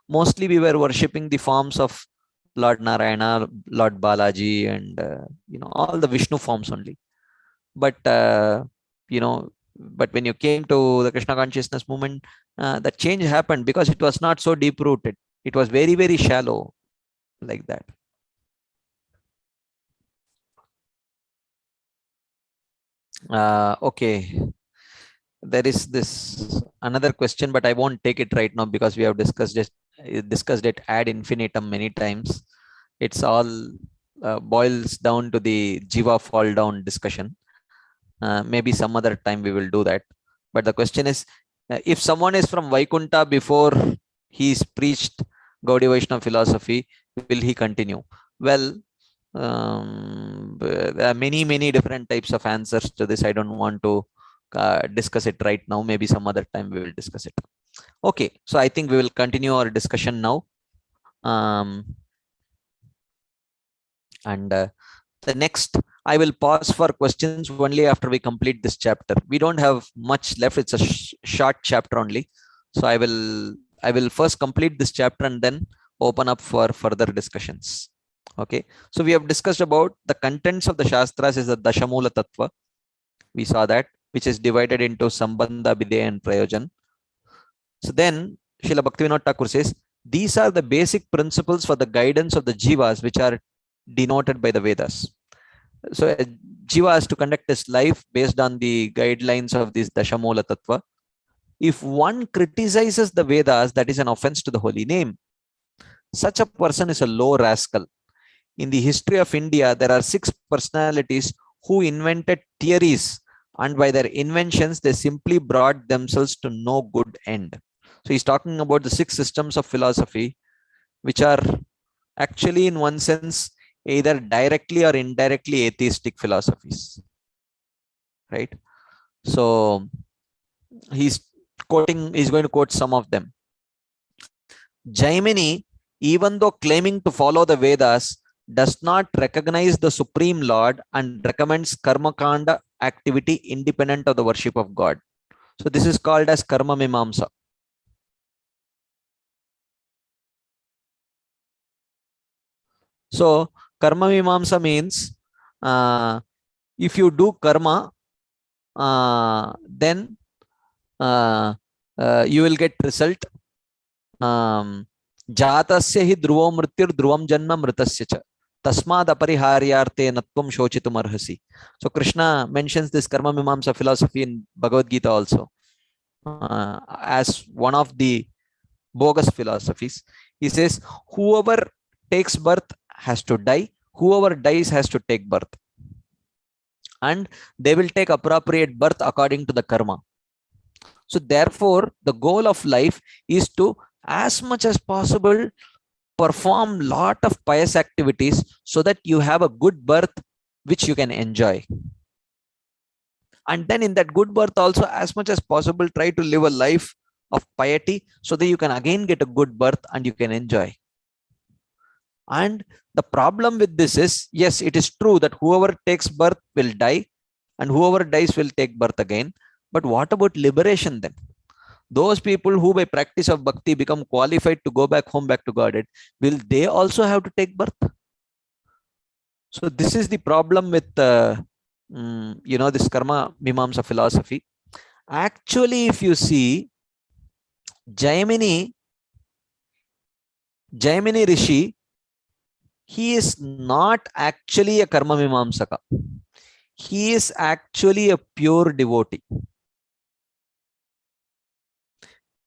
mostly we were worshipping the forms of Lord Narayana, Lord Balaji, and all the Vishnu forms only. But but when you came to the Krishna consciousness movement, that change happened because it was not so deep rooted. It was very, very shallow, like that. Okay. There is this another question, but I won't take it right now because we have discussed it ad infinitum many times. It's all boils down to the Jiva fall down discussion. Maybe some other time we will do that. But the question is, if someone is from Vaikuntha before he's preached Gaudiya Vaishnava philosophy, will he continue? Well, there are many different types of answers to this. I don't want to discuss it right now. Maybe some other time we will discuss it. Okay, so I think we will continue our discussion now. And the next, I will pause for questions only after we complete this chapter. We don't have much left. It's a short chapter only. So I will first complete this chapter and then open up for further discussions. Okay, so we have discussed about the contents of the Shastras is the Dashamula Tattva. We saw that, which is divided into Sambandha, Videya, and Prayojan. So then Srila Bhaktivinoda Thakur says, these are the basic principles for the guidance of the Jivas, which are denoted by the Vedas. So a Jiva has to conduct his life based on the guidelines of this Dashamula Tattva. If one criticizes the Vedas, that is an offense to the holy name. Such a person is a low rascal. In the history of India, there are 6 personalities who invented theories, and by their inventions, they simply brought themselves to no good end. So he's talking about the 6 systems of philosophy, which are actually in one sense, either directly or indirectly atheistic philosophies, right? So he's going to quote some of them. Jaimini, even though claiming to follow the Vedas, does not recognize the Supreme Lord and recommends karma kanda activity independent of the worship of God. So this is called as karma mimamsa. So Karma Mimamsa means if you do karma, then you will get result. Jatasya hi dhruvo mrityur dhruvam janma mritasya cha tasmad apariharyarte natvam shochitum arhasi. So Krishna mentions this Karma Mimamsa philosophy in Bhagavad Gita also as one of the bogus philosophies. He says whoever takes birth has to die, whoever dies has to take birth, and they will take appropriate birth according to the karma. So therefore the goal of life is to, as much as possible, perform lot of pious activities so that you have a good birth which you can enjoy. And then in that good birth also, as much as possible, try to live a life of piety so that you can again get a good birth and you can enjoy. And the problem with this is, yes, it is true that whoever takes birth will die and whoever dies will take birth again. But what about liberation then? Those people who by practice of bhakti become qualified to go back home, back to Godhead, will they also have to take birth? So this is the problem with this Karma Mimamsa philosophy. Actually, if you see, Jaimini Rishi, he is not actually a Karma Mimamsaka. He is actually a pure devotee.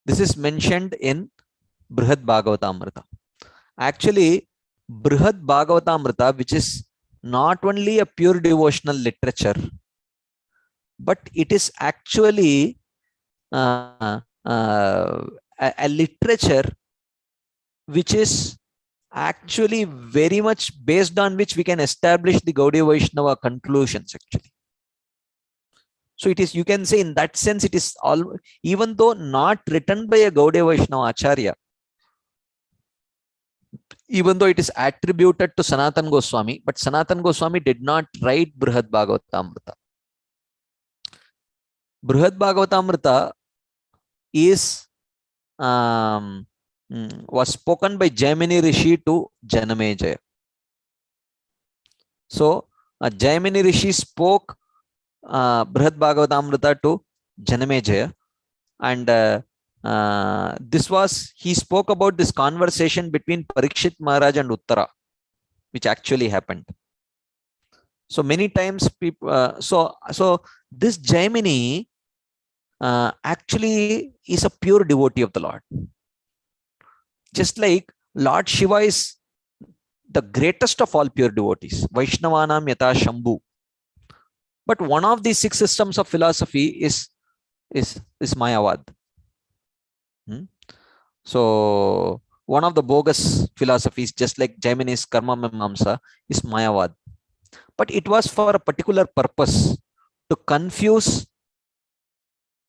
This is mentioned in Brihad Bhagavatamrita. Actually, Brihad Bhagavatamrita, which is not only a pure devotional literature, but it is actually a literature which is actually very much based on which we can establish the Gaudiya Vaishnava conclusions actually. So it is, you can say in that sense, it is all, even though not written by a Gaudiya Vaishnava Acharya, even though it is attributed to Sanatan Goswami, but Sanatan Goswami did not write Brihad Bhagavatamrita. Brihad Bhagavatamrita is was spoken by Jaimini Rishi to Janamejaya. So Jaimini Rishi spoke Brihad Bhagavatamrita to Janamejaya, and he spoke about this conversation between Parikshit Maharaj and Uttara, which actually happened. So many times people, so this Jaimini actually is a pure devotee of the Lord. Just like Lord Shiva is the greatest of all pure devotees, Vaishnavanam Yata Shambhu. But one of these 6 systems of philosophy is Mayavad. So one of the bogus philosophies, just like Jaimini's Karma Mimamsa, is Mayavad. But it was for a particular purpose, to confuse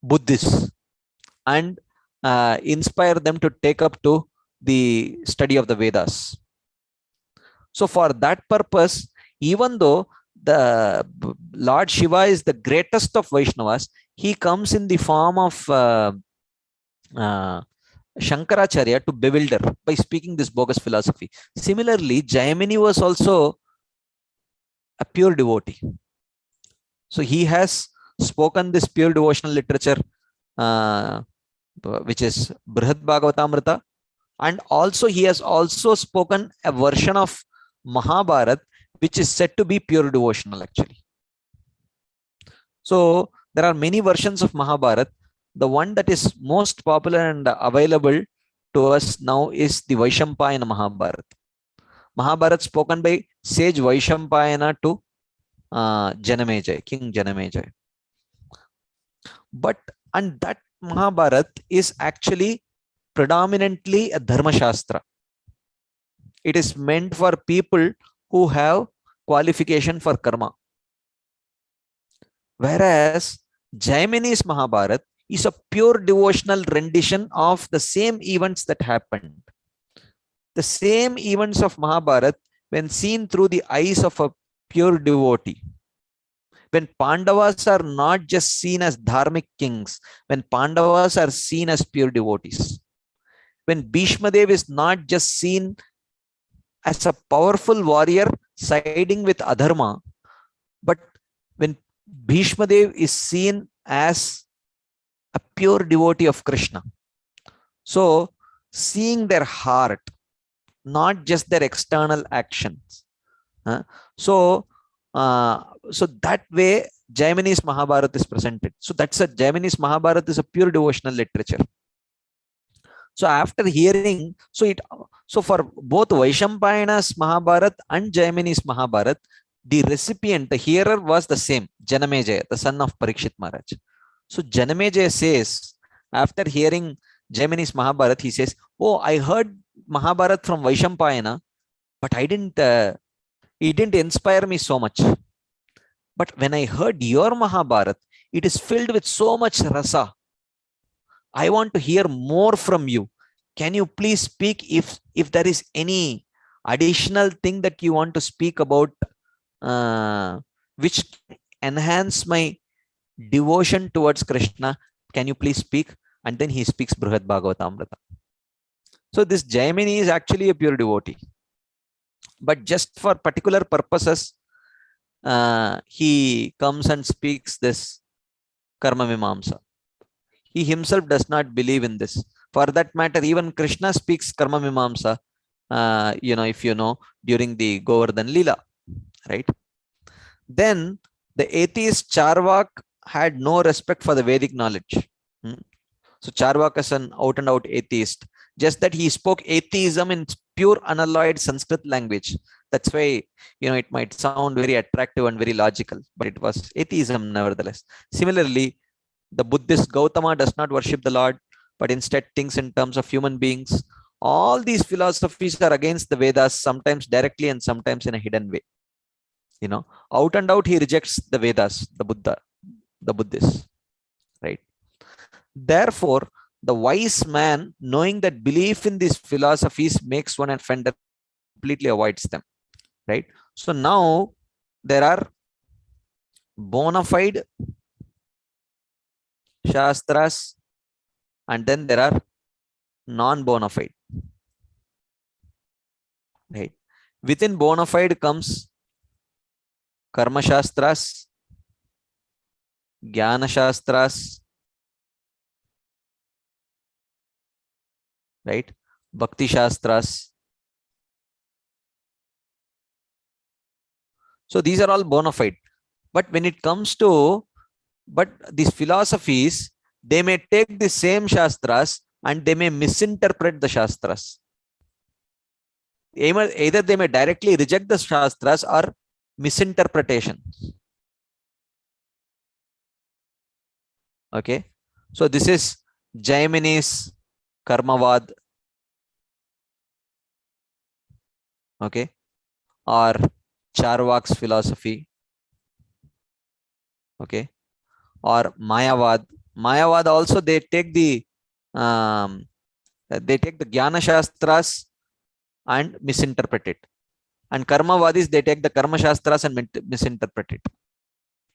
Buddhists and inspire them to take up to the study of the Vedas. So for that purpose, even though the Lord Shiva is the greatest of Vaishnavas, he comes in the form of Shankaracharya to bewilder by speaking this bogus philosophy. Similarly, Jaimini was also a pure devotee. So he has spoken this pure devotional literature, which is Brihad Bhagavatamrita, and also he has also spoken a version of Mahabharat, which is said to be pure devotional actually. So there are many versions of Mahabharat. The one that is most popular and available to us now is the Vaishampayana Mahabharat. Mahabharat spoken by sage Vaishampayana to Janamejaya, King Janamejaya. And that Mahabharat is actually predominantly a Dharma Shastra. It is meant for people who have qualification for karma. Whereas Jaimini's Mahabharat is a pure devotional rendition of the same events that happened. The same events of Mahabharat, when seen through the eyes of a pure devotee, when Pandavas are not just seen as dharmic kings, when Pandavas are seen as pure devotees, when Bhishma Dev is not just seen as a powerful warrior, siding with adharma. But when Bhishma Dev is seen as a pure devotee of Krishna, so seeing their heart, not just their external actions. So that way Jaimini's Mahabharata is presented. So that's a Jaimini's Mahabharata is a pure devotional literature. So after hearing, so for both Vaishampayana's Mahabharata and Jaimini's Mahabharata, the recipient, the hearer was the same, Janamejaya, the son of Parikshit Maharaj. So Janamejaya says, after hearing Jaimini's Mahabharata, he says, "Oh, I heard Mahabharata from Vaishampayana, but it didn't inspire me so much. But when I heard your Mahabharata, it is filled with so much rasa. I want to hear more from you. Can you please speak if there is any additional thing that you want to speak about, which enhance my devotion towards Krishna? Can you please speak?" And then he speaks Brihad Bhagavatamrita. So this Jaimini is actually a pure devotee. But just for particular purposes, he comes and speaks this Karma Mimamsa. He himself does not believe in this. For that matter, even Krishna speaks Karma Mimamsa, if you know, during the Govardhan Leela, right? Then the atheist Charvak had no respect for the Vedic knowledge. So Charvak is an out and out atheist. Just that he spoke atheism in pure unalloyed Sanskrit language. That's why, it might sound very attractive and very logical, but it was atheism nevertheless. Similarly, the Buddhist Gautama does not worship the Lord, but instead thinks in terms of human beings. All these philosophies are against the Vedas, sometimes directly and sometimes in a hidden way. Out and out he rejects the Vedas, the Buddha, the Buddhists, right? Therefore, the wise man, knowing that belief in these philosophies makes one offender, completely avoids them, right? So now there are bona fide Shastras, and then there are non-bona fide, right? Within bona fide comes Karma Shastras, Jnana Shastras, right? Bhakti Shastras. So these are all bona fide. But when it comes to, these philosophies, they may take the same Shastras and they may misinterpret the Shastras. Either they may directly reject the Shastras or misinterpretations. Okay. So this is Jaimini's Karmavad. Okay. Or Charvak's philosophy. Okay. Or Mayavad. Mayavad also, they take the Jnana Shastras and misinterpret it. And Karmavadis, they take the Karma Shastras and misinterpret it.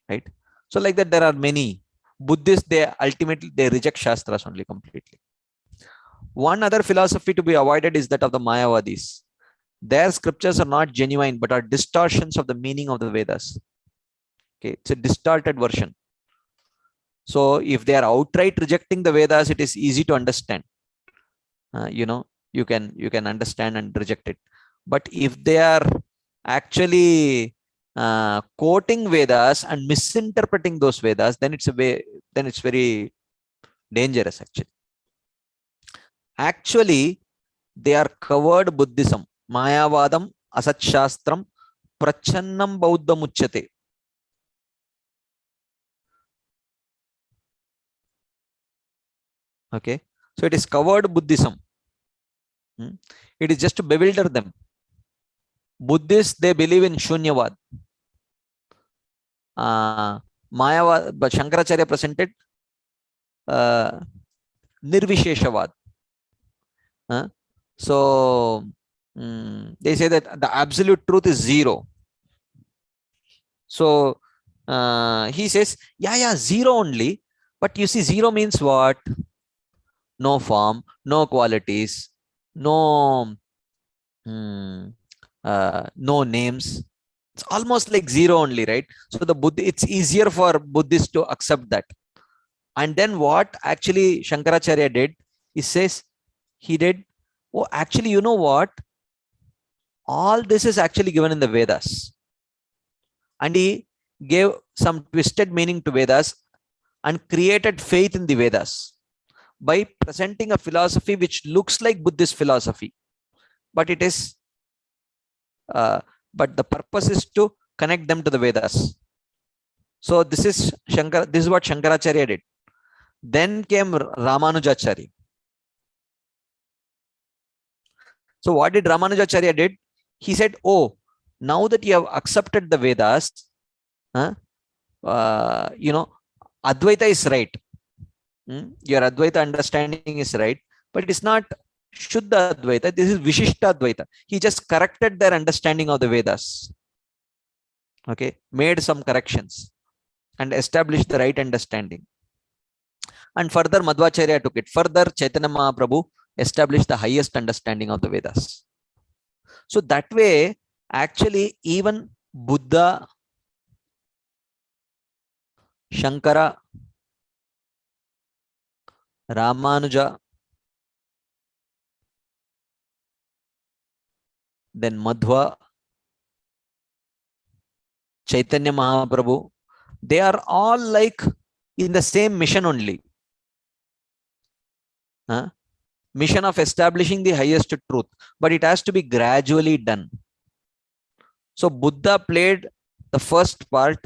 Right? So like that, there are many. Buddhists, they ultimately, they reject Shastras only completely. One other philosophy to be avoided is that of the Mayavadis. Their scriptures are not genuine, but are distortions of the meaning of the Vedas. Okay, it's a distorted version. So if they are outright rejecting the Vedas, it is easy to understand. You can understand and reject it. But if they are actually quoting Vedas and misinterpreting those Vedas, then it's very dangerous actually. Actually, they are covered Buddhism. Mayavadam, Asat Shastram, Prachannam Bauddha Muchyate. Okay, so it is covered Buddhism. It is just to bewilder them. Buddhists, they believe in Shunyavad. Mayavad, but Shankaracharya presented Nirvisheshavad. So they say that the absolute truth is zero. So he says, yeah, zero only. But you see, zero means what? No form, no qualities, no no names. It's almost like zero only, right? So the Buddha, it's easier for Buddhists to accept that. And then what actually Shankaracharya did, he says, he did, oh, actually, you know what? All this is actually given in the Vedas. And he gave some twisted meaning to Vedas and created faith in the Vedas by presenting a philosophy which looks like Buddhist philosophy, but it is, but the purpose is to connect them to the Vedas. So this is this is what Shankaracharya did. Then came Ramanujacharya. So what did Ramanujacharya did? He said, oh, now that you have accepted the Vedas, you know, Advaita is right. Your Advaita understanding is right, but it is not Shuddha Advaita. This is Vishishta Advaita. He just corrected their understanding of the Vedas. Okay, made some corrections and established the right understanding. And further, Madhvacharya took it. Further, Chaitanya Mahaprabhu established the highest understanding of the Vedas. So that way, actually, even Buddha, Shankara, Ramanuja, then Madhva, Chaitanya Mahaprabhu, they are all like in the same mission only. Mission of establishing the highest truth, but it has to be gradually done. So Buddha played the first part,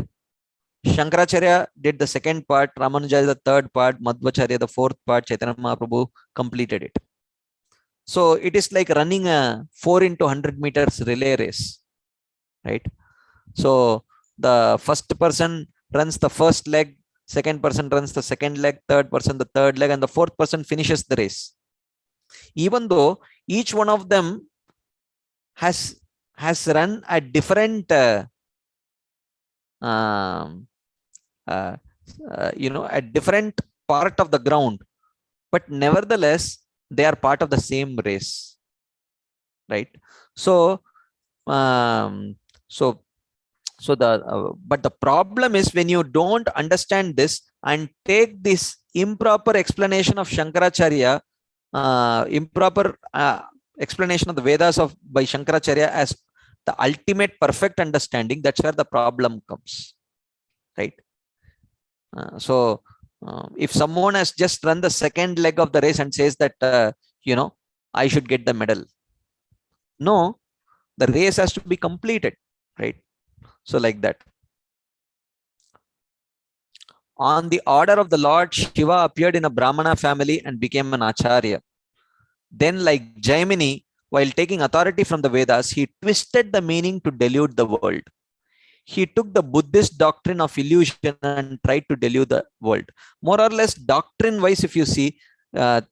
Shankaracharya did the second part, Ramanuja the third part, Madhvacharya the fourth part, Chaitanya Mahaprabhu completed it. So it is like running a 4 into 100 meters relay race, right? So the first person runs the first leg, second person runs the second leg, third person the third leg, and the fourth person finishes the race. Even though each one of them has run a different you know, a different part of the ground, but nevertheless they are part of the same race, right? So but the problem is when you don't understand this and take this improper explanation of Shankaracharya, improper explanation of the Vedas by Shankaracharya as the ultimate perfect understanding, that's where the problem comes, right? If someone has just run the second leg of the race and says that, you know, I should get the medal. No, the race has to be completed, right? So like that. On the order of the Lord, Shiva appeared in a Brahmana family and became an Acharya. Then, like Jaimini, while taking authority from the Vedas, he twisted the meaning to delude the world. He took the Buddhist doctrine of illusion and tried to delude the world. More or less, doctrine-wise, if you see, the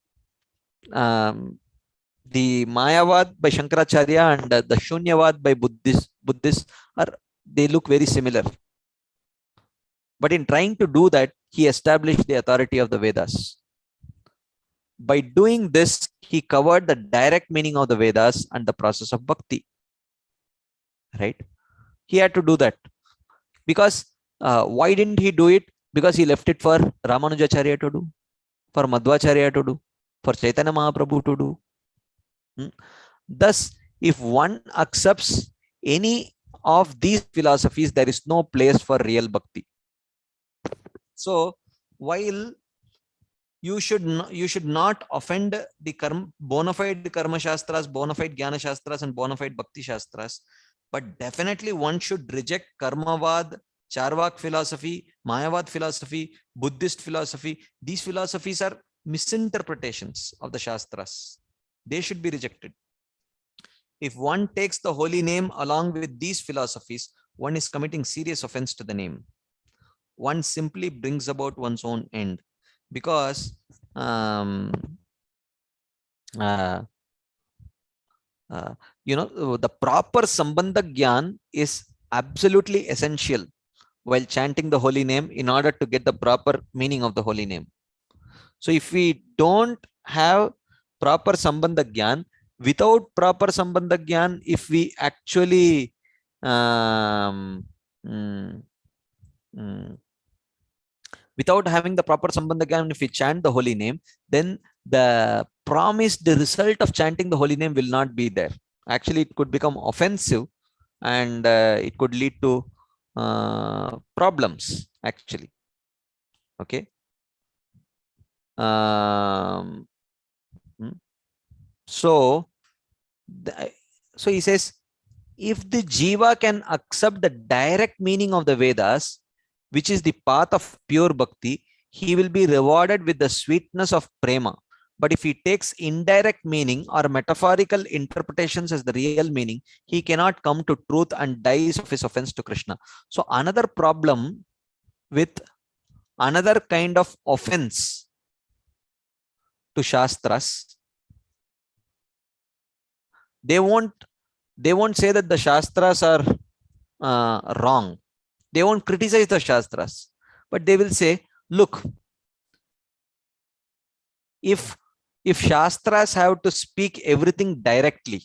Mayavad by Shankaracharya and the Shunyavad by Buddhists they look very similar. But in trying to do that, he established the authority of the Vedas. By doing this, he covered the direct meaning of the Vedas and the process of bhakti. Right? He had to do that. Because why didn't he do it? Because he left it for Ramanujacharya to do, for Madhvacharya to do, for Chaitanya Mahaprabhu to do. Thus, if one accepts any of these philosophies, there is no place for real bhakti. So, while you should not offend the bona fide karma shastras, bona fide jnana shastras, and bona fide bhakti shastras, but definitely one should reject karmavad, charvak philosophy, mayavad philosophy, Buddhist philosophy. These philosophies are misinterpretations of the shastras. They should be rejected. If one takes the holy name along with these philosophies, one is committing serious offense to the name. One simply brings about one's own end, because you know, the proper sambandha gyan is absolutely essential while chanting the holy name in order to get the proper meaning of the holy name. So if we don't have proper sambandha gyan, without proper Sambandha Gyan, if we actually without having the proper Sambandha Gyan, if we chant the holy name, then the promised result of chanting the holy name will not be there. Actually, it could become offensive and it could lead to problems, actually. Okay. So he says, if the jiva can accept the direct meaning of the Vedas, which is the path of pure bhakti, he will be rewarded with the sweetness of prema. But if he takes indirect meaning or metaphorical interpretations as the real meaning, he cannot come to truth and dies of his offense to Krishna. So another problem with another kind of offense to Shastras, they won't say that the Shastras are wrong. They won't criticize the Shastras, but they will say, look, if Shastras have to speak everything directly,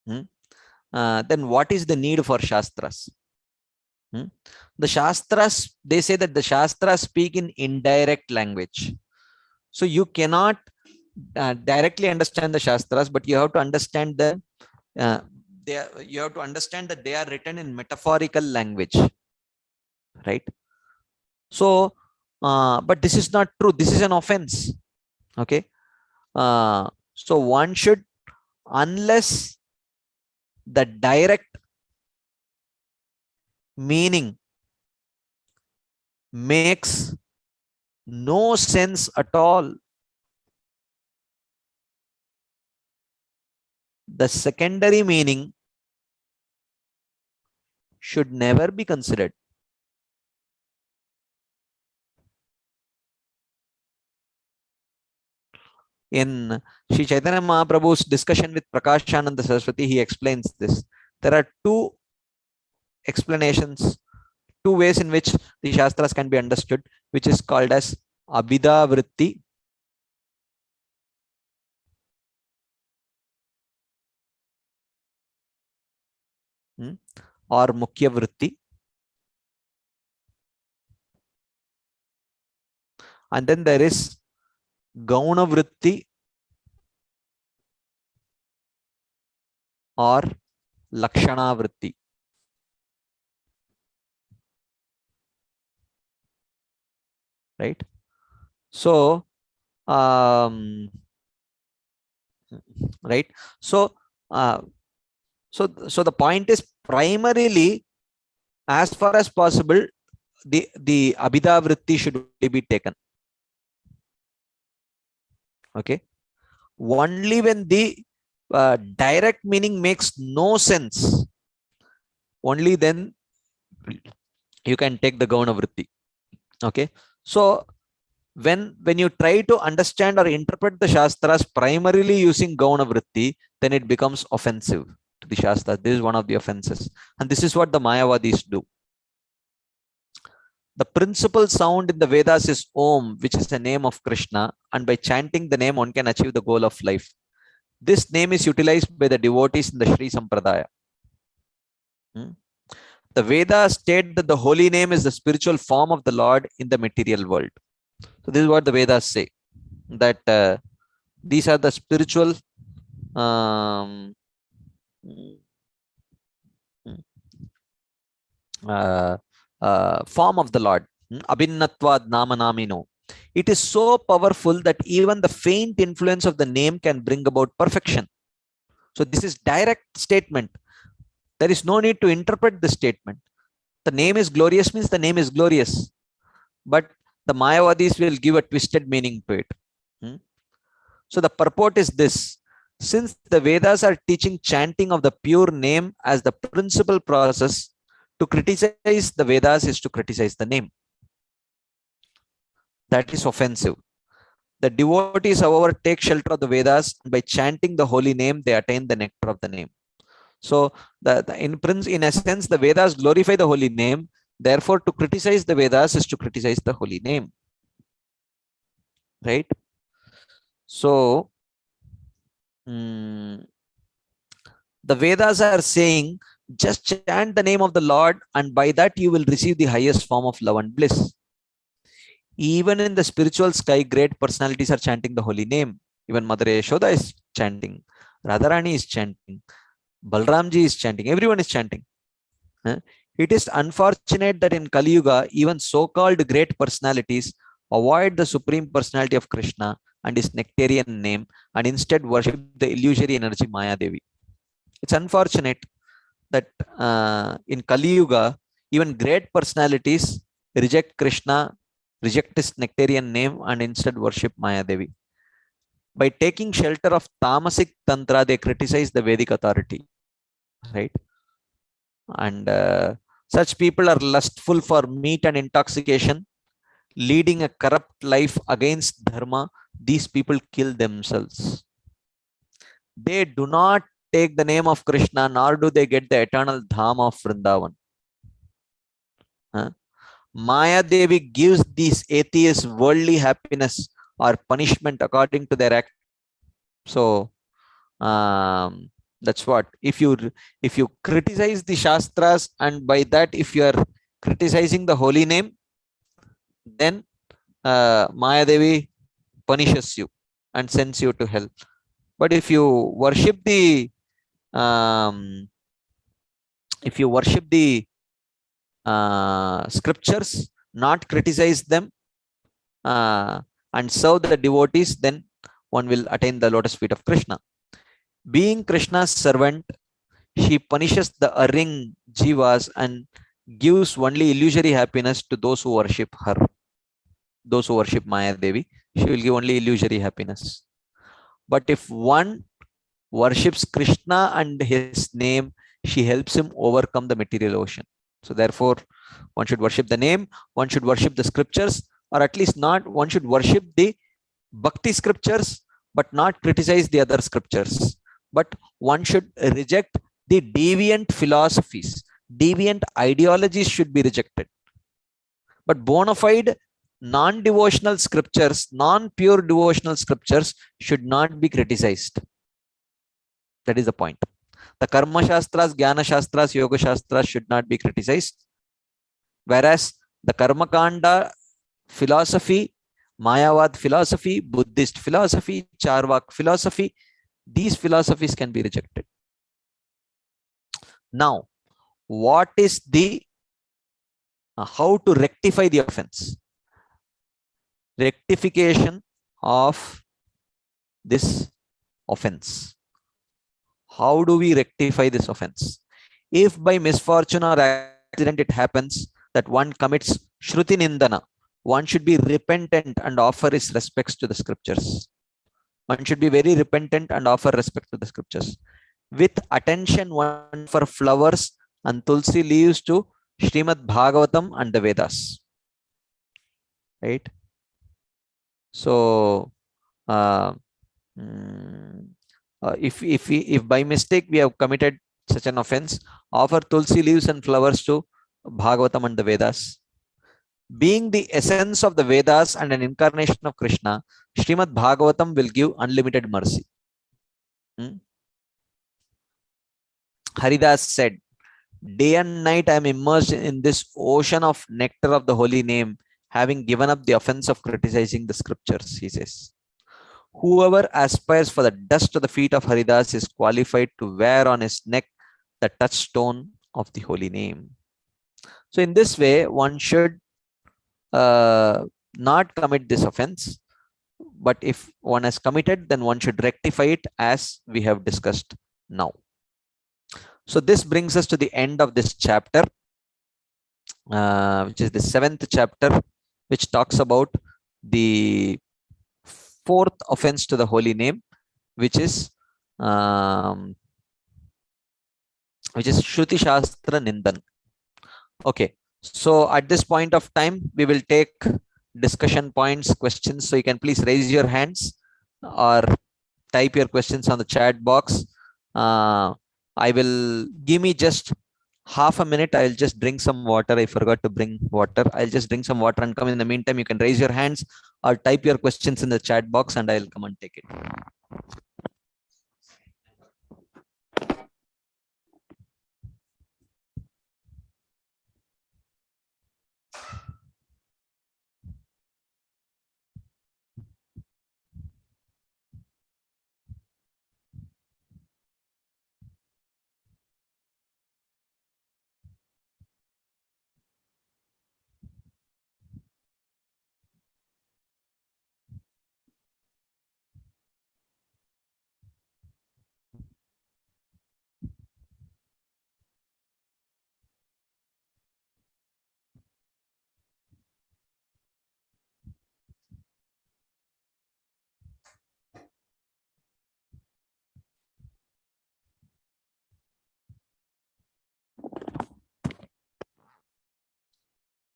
then what is the need for Shastras? The Shastras, they say that the Shastras speak in indirect language. So you cannot directly understand the Shastras, but you have to understand them. You have to understand that they are written in metaphorical language, right? So, but this is not true. This is an offense. Okay. So one should, unless the direct meaning makes no sense at all, the secondary meaning should never be considered. In Sri Chaitanya Mahaprabhu's discussion with Prakashananda Saraswati, he explains this. There are two explanations, two ways in which the Shastras can be understood, which is called as Abhida Vritti or Mukhya Vritti. And then there is Gauna Vritti or Lakshana Vritti. Right? So, right? So, so the point is, primarily, as far as possible, the Abhida Vritti should be taken. Okay. Only when the direct meaning makes no sense, only then you can take the Gauna Vritti. Okay. So when you try to understand or interpret the Shastras primarily using Gauna Vritti, then it becomes offensive to the Shastras. This is one of the offenses. And this is what the Mayavadis do. The principal sound in the Vedas is Om, which is the name of Krishna. And by chanting the name, one can achieve the goal of life. This name is utilized by the devotees in the Sri Sampradaya. The Vedas state that the holy name is the spiritual form of the Lord in the material world. So this is what the Vedas say, that these are the spiritual form of the Lord. Abhinnatvad namanamino. It is so powerful that even the faint influence of the name can bring about perfection. So this is direct statement. There is no need to interpret the statement. The name is glorious means the name is glorious. But the Mayavadis will give a twisted meaning to it. So the purport is this. Since the Vedas are teaching chanting of the pure name as the principal process, to criticize the Vedas is to criticize the name. That is offensive. The devotees, however, take shelter of the Vedas, and by chanting the holy name, they attain the nectar of the name. So, in essence, the Vedas glorify the holy name. Therefore, to criticize the Vedas is to criticize the holy name. Right? So, the Vedas are saying, just chant the name of the Lord, and by that you will receive the highest form of love and bliss. Even in the spiritual sky, great personalities are chanting the holy name. Even Mother Yashoda is chanting, Radharani is chanting, Balramji is chanting, everyone is chanting. It is unfortunate that in Kali Yuga, even so-called great personalities avoid the supreme personality of Krishna and his nectarian name, and instead worship the illusory energy Maya Devi. It's unfortunate that in Kali Yuga, even great personalities reject Krishna, reject his nectarian name, and instead worship Maya Devi. By taking shelter of tamasic tantra, they criticize the Vedic authority, right? And such people are lustful for meat and intoxication, leading a corrupt life against dharma. These people kill themselves. They do not take the name of Krishna, nor do they get the eternal dham of Vrindavan. Maya Devi gives these atheists worldly happiness or punishment according to their act. So that's what. If you criticize the Shastras, and by that if you are criticizing the holy name, then Maya Devi punishes you and sends you to hell. But if you worship the scriptures, not criticize them, and serve the devotees, then one will attain the lotus feet of Krishna. Being Krishna's servant, she punishes the erring jivas and gives only illusory happiness to those who worship her. Those who worship Maya Devi, she will give only illusory happiness. But if one worships Krishna and his name, she helps him overcome the material ocean. So therefore, one should worship the name, one should worship the scriptures, or at least not, one should worship the bhakti scriptures, but not criticize the other scriptures. But one should reject the deviant philosophies. Deviant ideologies should be rejected. But bona fide non-devotional scriptures, non-pure devotional scriptures should not be criticized. That is the point. The Karma Shastras, Jnana Shastras, Yoga Shastras should not be criticized. Whereas the Karma Kanda philosophy, Mayavad philosophy, Buddhist philosophy, Charvak philosophy, these philosophies can be rejected. Now, what is the how to rectify the offense? Rectification of this offense. How do we rectify this offense? If by misfortune or accident it happens that one commits Shruti Nindana, one should be repentant and offer his respects to the scriptures. One should be very repentant and offer respect to the scriptures. With attention, one for flowers and tulsi leaves to Srimad Bhagavatam and the Vedas. Right? So, if by mistake we have committed such an offense, offer tulsi leaves and flowers to Bhagavatam and the Vedas. Being the essence of the Vedas and an incarnation of Krishna, Srimad Bhagavatam will give unlimited mercy. Haridas said, day and night I am immersed in this ocean of nectar of the holy name, having given up the offense of criticizing the scriptures, he says. Whoever aspires for the dust of the feet of Haridas is qualified to wear on his neck the touchstone of the holy name. So in this way, one should not commit this offense. But if one has committed, then one should rectify it as we have discussed now. So this brings us to the end of this chapter, which is the 7th chapter, which talks about the 4th offense to the holy name, which is Shruti Shastra Nindan. Okay, so at this point of time, we will take discussion points, questions. So you can please raise your hands or type your questions on the chat box. I will give me just half a minute. I'll just drink some water. I forgot to bring water. I'll just drink some water and come. In the meantime, you can raise your hands or type your questions in the chat box and I'll come and take it.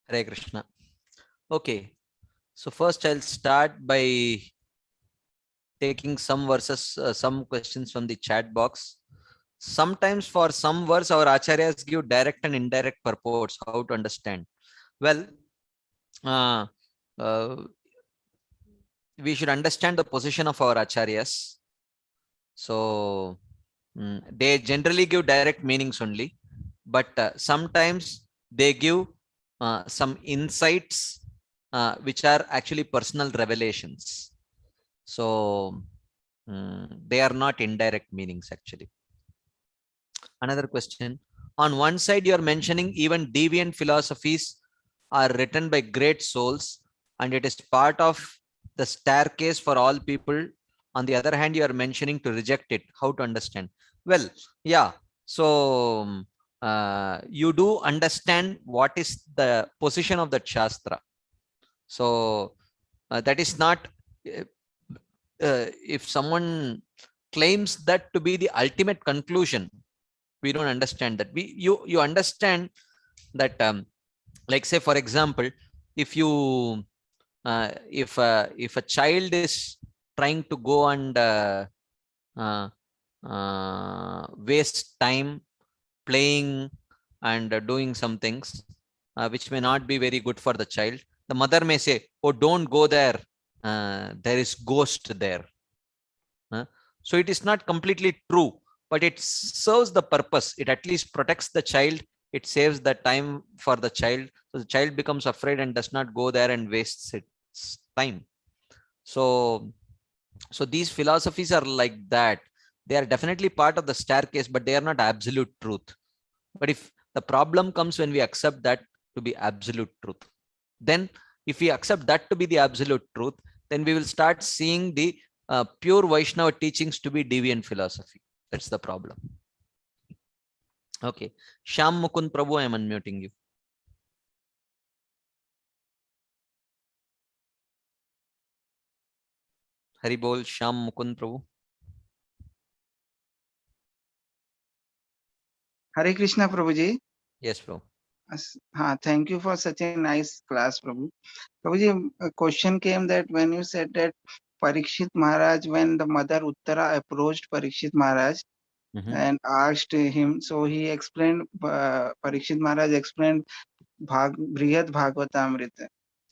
Hare Krishna. Okay, so first I'll start by taking some verses, some questions from the chat box. Sometimes for some verse, our acharyas give direct and indirect purports, how to understand. Well, uh, uh, we should understand the position of our acharyas. So they generally give direct meanings only, but sometimes they give some insights which are actually personal revelations. So they are not indirect meanings actually. Another question. On one side, you are mentioning even deviant philosophies are written by great souls, and it is part of the staircase for all people. On the other hand, you are mentioning to reject it. How to understand? Well, yeah. So you do understand what is the position of that Shastra. So that is not, if someone claims that to be the ultimate conclusion, we don't understand that. You understand that, like say for example, if you if a child is trying to go and uh, waste time playing and doing some things which may not be very good for the child, the mother may say, oh, don't go there, there is ghost there. So it is not completely true, but it serves the purpose. It at least protects the child. It saves the time for the child. So the child becomes afraid and does not go there and wastes its time. So these philosophies are like that. They are definitely part of the staircase, but they are not absolute truth. But if the problem comes when we accept that to be absolute truth, then if we accept that to be the absolute truth, then we will start seeing the pure Vaishnava teachings to be deviant philosophy. That's the problem. Okay. Shyam Mukund Prabhu, I am unmuting you. Hari Bol, Shyam Mukund Prabhu. Hare Krishna, Prabhuji. Yes, Prabhu. Thank you for such a nice class, Prabhu. Prabhuji, a question came that when you said that Parikshit Maharaj, when the mother Uttara approached Parikshit Maharaj and asked him, so he explained, Parikshit Maharaj explained Brihad Bhagavatamrita.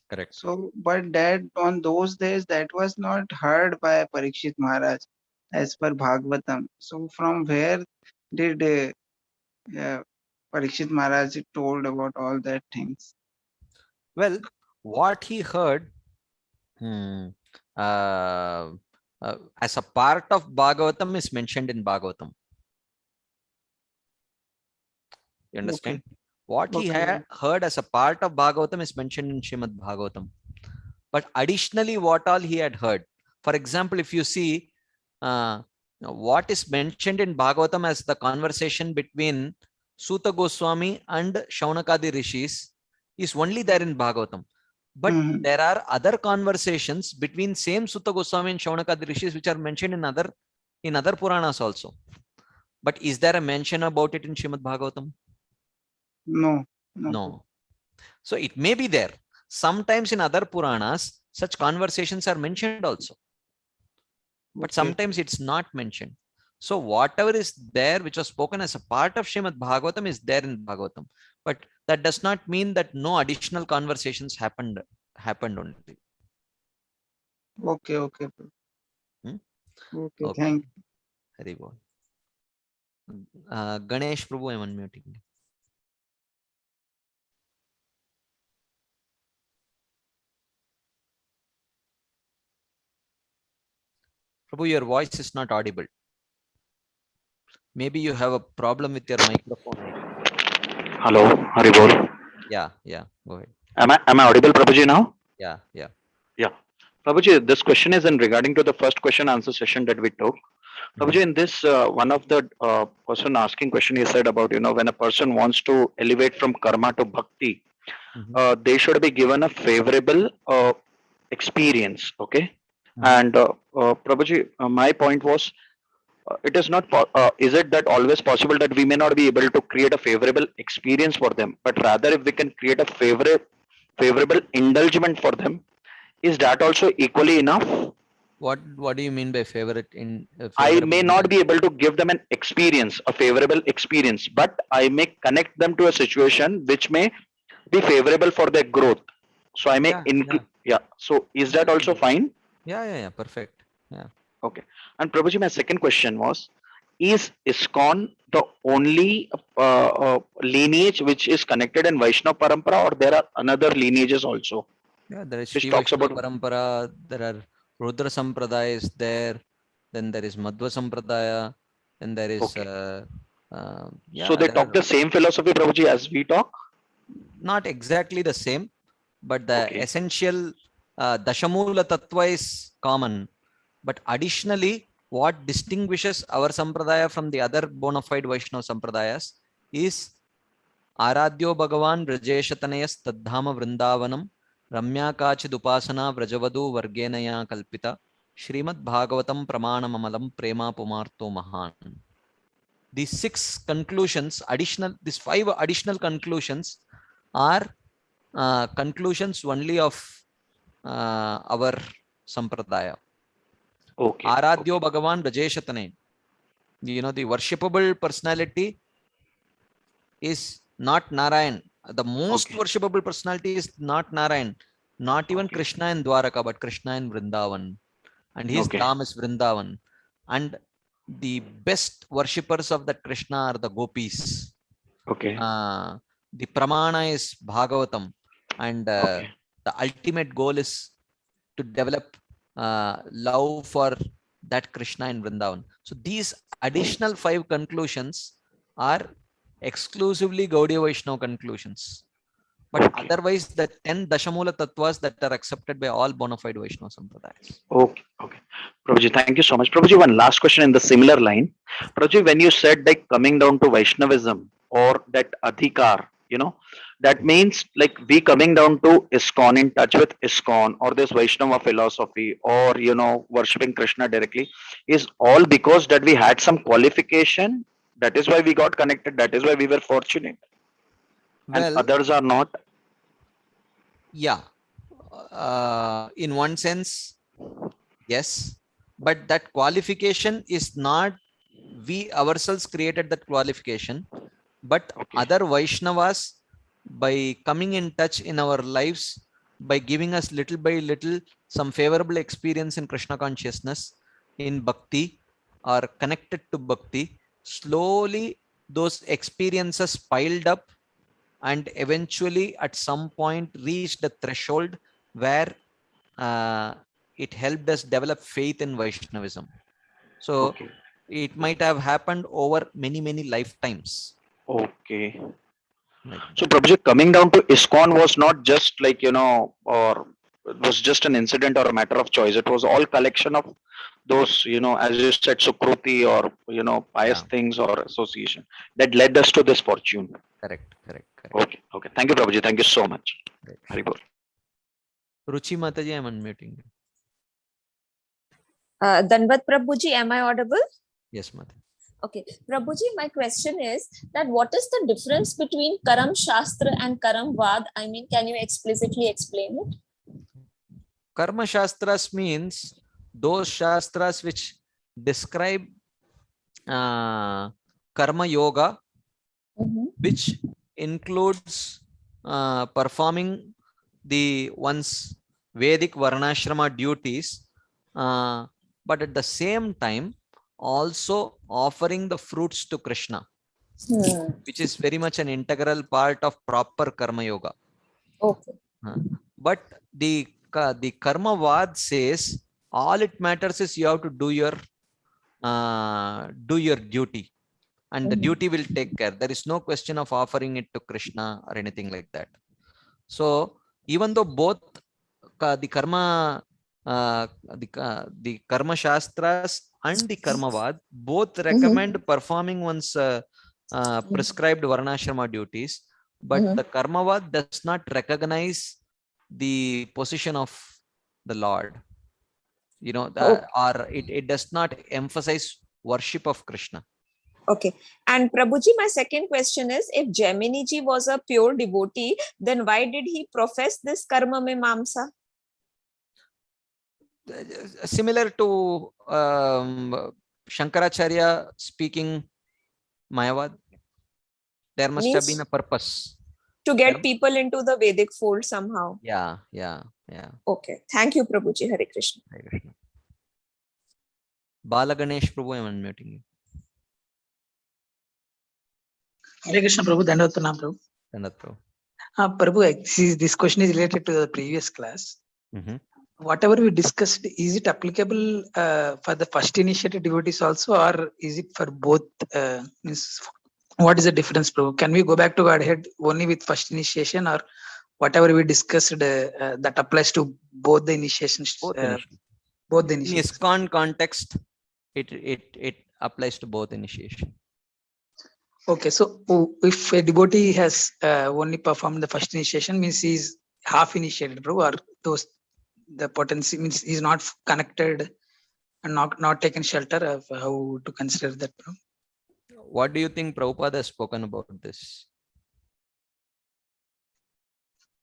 Correct. So, but that on those days, that was not heard by Parikshit Maharaj as per Bhagavatam. So, from where did Parikshit Maharaj told about all that things? Well, what he heard as a part of Bhagavatam is mentioned in Bhagavatam. You understand? Okay. What he had heard as a part of Bhagavatam is mentioned in Srimad Bhagavatam. But additionally, what all he had heard. For example, if you see what is mentioned in Bhagavatam as the conversation between Suta Goswami and Shaunakadi Rishis is only there in Bhagavatam. But there are other conversations between same Suta Goswami and Shaunakadi Rishis which are mentioned in other Puranas also. But is there a mention about it in Srimad Bhagavatam? No. So it may be there. Sometimes in other Puranas, such conversations are mentioned also. But sometimes it's not mentioned. So whatever is there, which was spoken as a part of Srimad Bhagavatam, is there in Bhagavatam. But that does not mean that no additional conversations happened only. Okay. Okay, thank you. Very well. Ganesh Prabhu, I am unmuting. Prabhu, your voice is not audible. Maybe you have a problem with your microphone. Hello, Haribol. Yeah, go ahead. Am I audible, Prabhuji, now? Yeah. Prabhuji, this question is in regarding to the first question answer session that we took. Prabhuji, in this, one of the person asking question, he said about, when a person wants to elevate from karma to bhakti, they should be given a favorable experience, okay? And Prabhuji, my point was, it is not, is it that always possible that we may not be able to create a favorable experience for them, but rather if we can create a favorable indulgement for them, is that also equally enough? What do you mean by favorite in I may not be able to give them an experience, a favorable experience, but I may connect them to a situation which may be favorable for their growth. So I may include, yeah. So is that also fine? Yeah, perfect. Yeah. Okay. And Prabhuji, my second question was, is ISKCON the only lineage which is connected in Vaishnava Parampara, or there are another lineages also? Yeah, there is Which Shri talks Vaishnava about Parampara, there are Rudra Sampradaya is there, then there is Madhva Sampradaya, then there is so they talk the same philosophy, Prabhuji, as we talk? Not exactly the same, but the essential Dashamula Tattva is common. But additionally, what distinguishes our Sampradaya from the other bona fide Vaishnava Sampradayas is Aradhyo Bhagavan Vrajeshatanayas Tadhama Vrindavanam Ramya Kachidupasana Vrajavadu Vargenaya Kalpita Srimad Bhagavatam Pramanamamalam Prema Pumarto Mahan. These 6 conclusions, these 5 additional conclusions are conclusions only of our Sampradaya. Aradhyo Bhagavan Vrajeshatane. You know, the worshipable personality is not Narayan. The most worshipable personality is not Narayan, not even Krishna in Dwaraka, but Krishna in Vrindavan. And his Dham is Vrindavan. And the best worshippers of that Krishna are the gopis. The pramana is Bhagavatam. And the ultimate goal is to develop love for that Krishna in Vrindavan. So these additional 5 conclusions are exclusively Gaudiya Vaishnava conclusions. But otherwise, the 10 Dashamula Tattvas that are accepted by all bona fide Vaishnava Sampradayas. Okay. Prabhuji, thank you so much. Prabhuji, one last question in the similar line. Prabhuji, when you said like coming down to Vaishnavism or that Adhikar, you know, that means like we coming down to ISKCON, in touch with ISKCON or this Vaishnava philosophy, or, you know, worshipping Krishna directly, is all because that we had some qualification. That is why we got connected. That is why we were fortunate. Well, and others are not. Yeah. In one sense, yes. But that qualification is not we ourselves created that qualification, but other Vaishnavas, by coming in touch in our lives, by giving us little by little some favorable experience in Krishna consciousness, in bhakti, or connected to bhakti, slowly those experiences piled up and eventually at some point reached the threshold where it helped us develop faith in Vaishnavism. So it might have happened over many lifetimes. Okay. So Prabhuji, coming down to ISKCON was not just like, you know, or it was just an incident or a matter of choice. It was all collection of those, you know, as you said, Sukruti, or, you know, pious things or association that led us to this fortune. Correct. Okay. Thank you, Prabhuji. Thank you so much. Haribol. Ruchi Mataji, I'm unmuting you. Danvat Prabhuji, am I audible? Yes, Mata. Okay, Prabhuji, my question is that what is the difference between Karam Shastra and Karam Vad? I mean, can you explicitly explain it? Karma Shastras means those Shastras which describe Karma Yoga, which includes performing the one's Vedic Varnashrama duties, but at the same time also offering the fruits to Krishna, which is very much an integral part of proper Karma Yoga. Okay. But the Karma Vad says all it matters is you have to do your duty, and the duty will take care. There is no question of offering it to Krishna or anything like that. So even though both the Karma the Karma Shastras and the Karma Vad both recommend performing one's prescribed Varnashrama duties, but the Karma Vad does not recognize the position of the Lord, you know, or it does not emphasize worship of Krishna. Okay. And Prabhuji, my second question is, if Gemini ji was a pure devotee, then why did he profess this karma mein mamsa? Similar to Shankaracharya speaking Mayavad, there must have been a purpose. To get people into the Vedic fold somehow. Yeah. Okay. Thank you, Prabhuji. Hare Krishna. Hare Krishna. Bala Ganesh Prabhu, I am unmuting you. Hare Krishna Prabhu, Dandavatana Prabhu. Prabhu. Prabhu, this question is related to the previous class. Whatever we discussed, is it applicable for the first initiated devotees also, or is it for both? What is the difference, Prabhu? Can we go back to Godhead only with first initiation, or whatever we discussed that applies to both the initiations? Both the initiations. In ISKCON context, it applies to both initiation. Okay, so if a devotee has only performed the first initiation, means he is half initiated, Prabhu, or those the potency means he is not connected and not taken shelter of how to consider that, Prabhu? What do you think Prabhupada has spoken about this?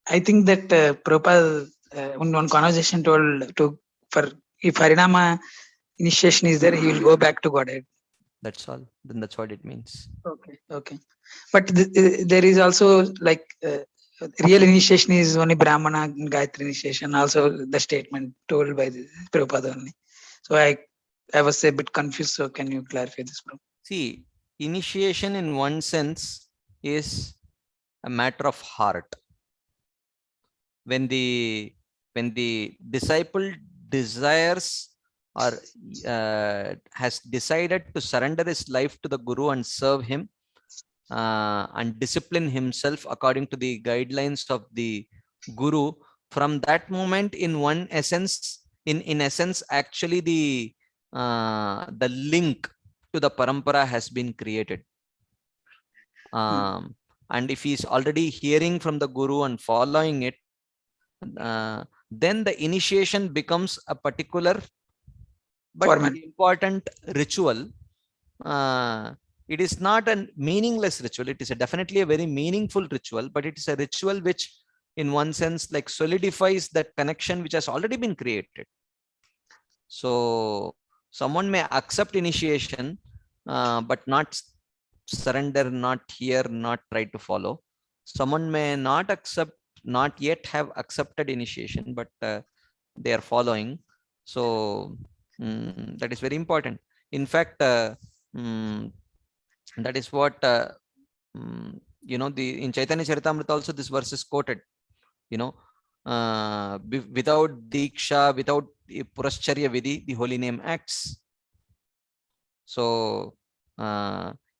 I think that Prabhupada in one conversation told if Harinaam initiation is there, he will go back to Godhead. That's all. Then that's what it means. Okay. But there is also like real initiation is only Brahmana and Gayatri initiation. Also the statement told by the Prabhupada only. So I was a bit confused. So can you clarify this, Prabhupada? See, initiation in one sense is a matter of heart. When the disciple desires or has decided to surrender his life to the Guru and serve him and discipline himself according to the guidelines of the Guru, from that moment, in essence, actually the link to the parampara has been created. And if he is already hearing from the Guru and following it, then the initiation becomes a particular but important ritual. It is not a meaningless ritual. It is definitely a very meaningful ritual, but it is a ritual which in one sense like solidifies that connection which has already been created. So someone may accept initiation but not surrender, not hear, not try to follow. Someone may not yet have accepted initiation, but they are following. So that is very important. In fact, that is what in Chaitanya Charitamrita also this verse is quoted. Without Diksha, without Purascharya Vidhi, the holy name acts. So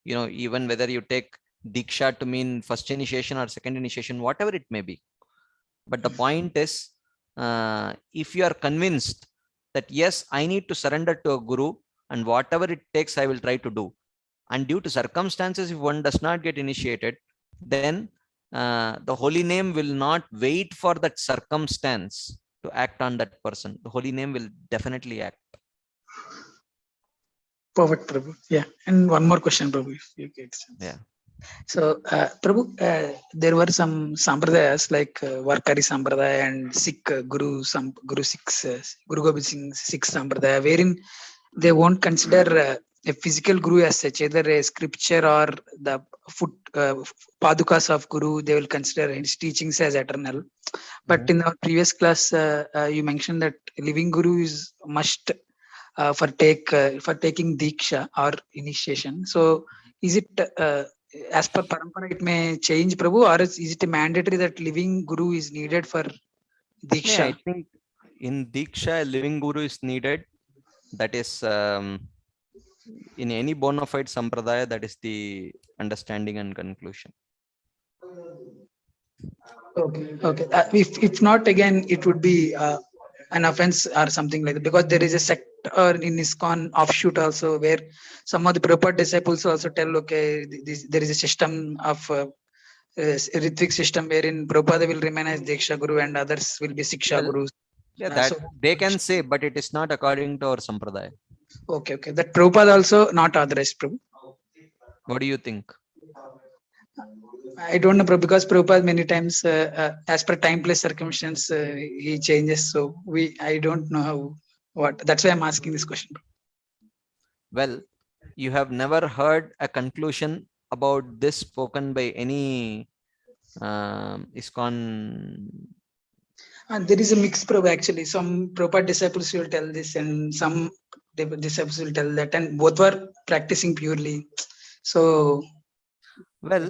even whether you take Diksha to mean first initiation or second initiation, whatever it may be. But the point is, if you are convinced that yes, I need to surrender to a Guru and whatever it takes, I will try to do. And due to circumstances, if one does not get initiated, then the holy name will not wait for that circumstance to act on that person. The holy name will definitely act. Perfect, Prabhu. Yeah. And one more question, Prabhu, if you get sense. Yeah. So, Prabhu, there were some sampradayas like Varkari Sampradaya and Sikh Guru Gobind Singh Sikh Sampradaya, wherein they won't consider a physical Guru as such, either a scripture or the foot padukas of Guru. They will consider his teachings as eternal. But in our previous class, you mentioned that living Guru is must for taking Diksha or initiation. So, is it as per parampara, it may change, Prabhu, or is it mandatory that living Guru is needed for Diksha? Yeah, I think in Diksha, a living Guru is needed. That is in any bona fide sampradaya, that is the understanding and conclusion. Okay. If not, again, it would be an offense or something like that, because there is a sect or in ISKCON offshoot also where some of the Prabhupada disciples also tell, okay, there is a system of Ritvik system wherein Prabhupada will remain as Diksha Guru and others will be Siksha Gurus. Yeah, that they can say, but it is not according to our sampradaya. Okay. That Prabhupada also not authorized, Prabhu. What do you think? I don't know, because Prabhupada many times, as per time place circumstance, he changes. So I don't know how, what. That's why I'm asking this question. Well, you have never heard a conclusion about this spoken by any ISKCON. And there is a mixed Prabhu actually. Some Prabhupada disciples will tell this, and some disciples will tell that, and both were practicing purely. So, well,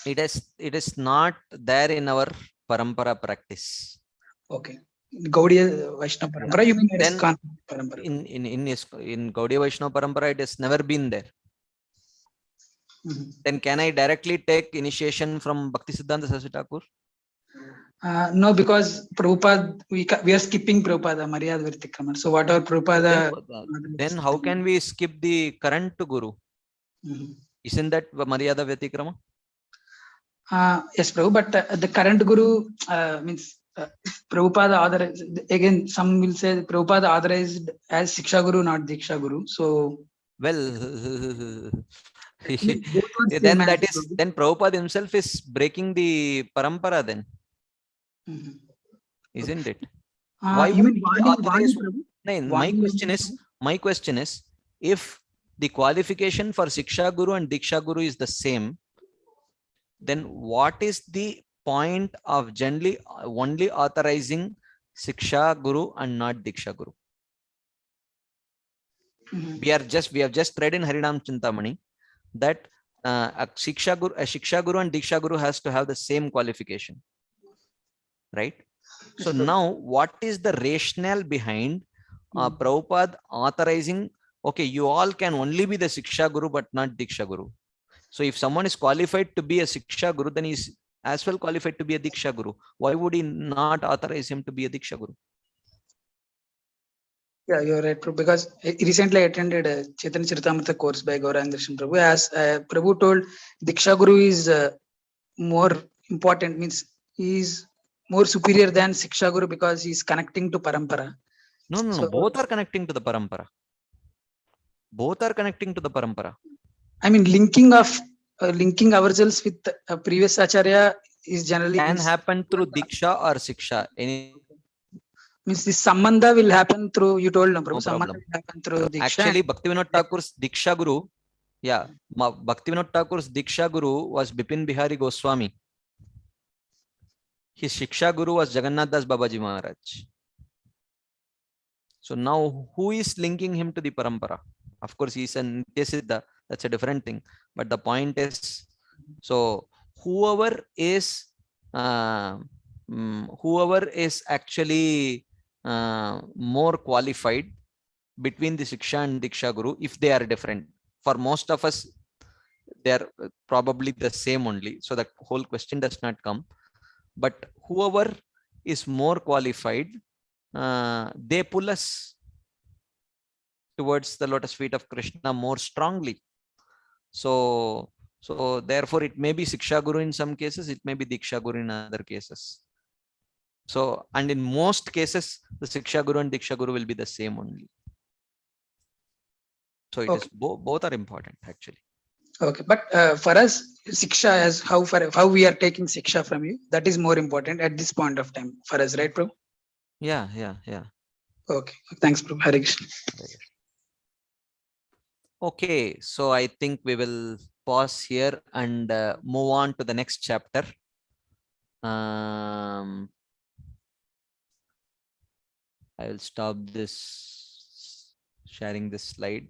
it is not there in our parampara practice. Okay. Gaudiya Vaishnava Parampara, you mean ISKCON Parampara? In Gaudiya Vaishnava Parampara, it has never been there. Then can I directly take initiation from Bhakti Siddhanta Saraswati Thakur? No, because Prabhupada, we are skipping Prabhupada, Maryada Virtikraman. So whatever Prabhupada... Then how can we skip the current Guru? Isn't that Maryada Vyatikrama? Yes, Prabhu, but the current Guru means Prabhupada authorized, again, some will say Prabhupada authorized as Siksha Guru, not Diksha Guru. So, well, then Prabhupada himself is breaking the parampara then. Isn't it? Why would he authorize? My question is, if the qualification for Siksha Guru and Diksha Guru is the same, then what is the point of generally only authorizing Siksha Guru and not Diksha Guru? We have just read in Harinaam Chintamani that a Shiksha Guru and Diksha Guru has to have the same qualification, right? So now, what is the rationale behind Prabhupada authorizing? Okay, you all can only be the Siksha Guru but not Diksha Guru. So if someone is qualified to be a Siksha Guru, then he's as well qualified to be a Diksha Guru. Why would he not authorize him to be a Diksha Guru? Yeah, you're right, Prabhu, because recently I attended a Chaitanya Charitamrita course by Gauranga Prabhu. As Prabhu told, Diksha Guru is more important, means he is more superior than Siksha Guru because he is connecting to Parampara. No, both are connecting to the Parampara. Both are connecting to the Parampara. I mean, linking ourselves with previous Acharya is generally... Can happen through Diksha or Siksha. Means this Sambandha will happen through, you told no, Prabhu, problem. will happen through Diksha. Actually, Bhaktivinoda Thakur's Diksha Guru, Bhaktivinoda Thakur's Diksha Guru was Bipin Bihari Goswami. His Shiksha Guru was Jagannath Das Babaji Maharaj. So now, who is linking him to the Parampara? Of course, he is an Nityasiddha. That's a different thing. But the point is, so whoever is actually more qualified between the Siksha and Diksha Guru, if they are different. For most of us, they are probably the same only. So that whole question does not come. But whoever is more qualified, they pull us towards the lotus feet of Krishna more strongly. So therefore, it may be Siksha Guru in some cases, it may be Diksha Guru in other cases. So, and in most cases, the Siksha Guru and Diksha Guru will be the same only. So it is both are important actually. Okay, but for us, Siksha, as how we are taking Siksha from you, that is more important at this point of time for us, right, Prabhu? Yeah. Okay, thanks, Prabhu. Hare Krishna. Okay, so I think we will pause here and move on to the next chapter. I will stop this sharing this slide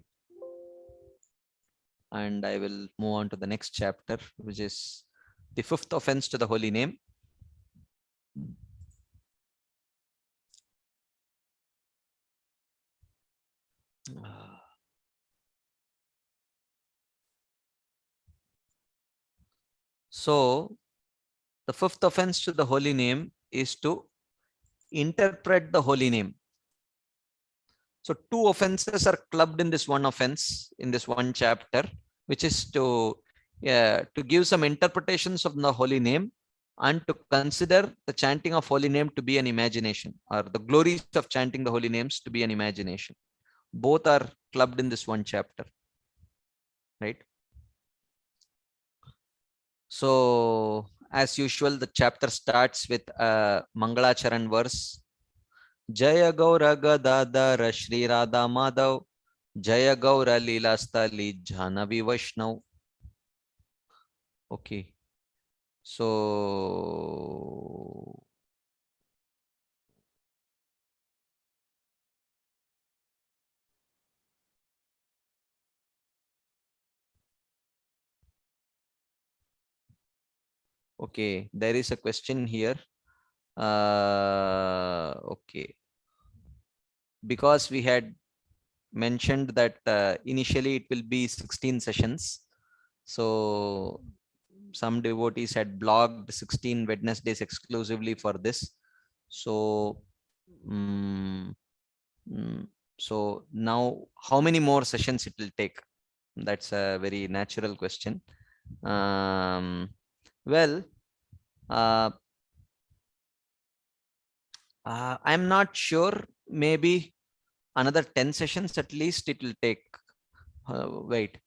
and I will move on to the next chapter, which is the fifth offense to the holy name. So the fifth offense to the holy name is to interpret the holy name. So two offenses are clubbed in this one offense, in this one chapter, which is to give some interpretations of the holy name and to consider the chanting of holy name to be an imagination, or the glories of chanting the holy names to be an imagination. Both are clubbed in this one chapter, right? So as usual, the chapter starts with a Mangalacharan verse. Jaya Gaura Gadadhara Shri Radha Madhav Jaya Gaura Leela Stali Jhanavi Vaishnav. Okay. So okay, there is a question here. Okay, because we had mentioned that initially it will be 16 sessions. So some devotees had blogged 16 Wednesdays exclusively for this. So, so now how many more sessions it will take? That's a very natural question. Well, I'm not sure. Maybe another 10 sessions at least it will take. Wait.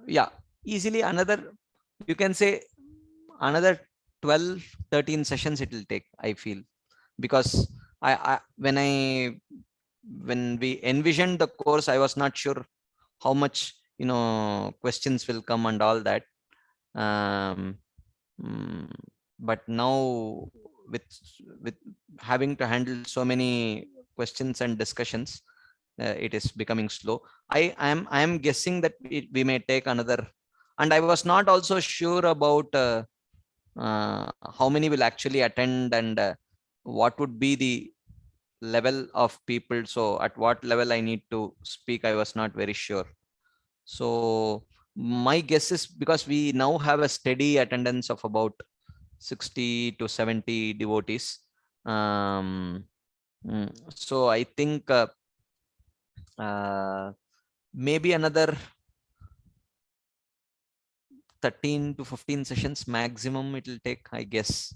Yeah, easily another, you can say another 12, 13 sessions it will take, I feel. Because when we envisioned the course, I was not sure how much, questions will come and all that. But now with having to handle so many questions and discussions, it is becoming slow. I am guessing that we may take another, and I was not also sure about how many will actually attend and what would be the level of people. So at what level I need to speak, I was not very sure. So my guess is, because we now have a steady attendance of about 60 to 70 devotees. So I think maybe another 13 to 15 sessions maximum it will take, I guess.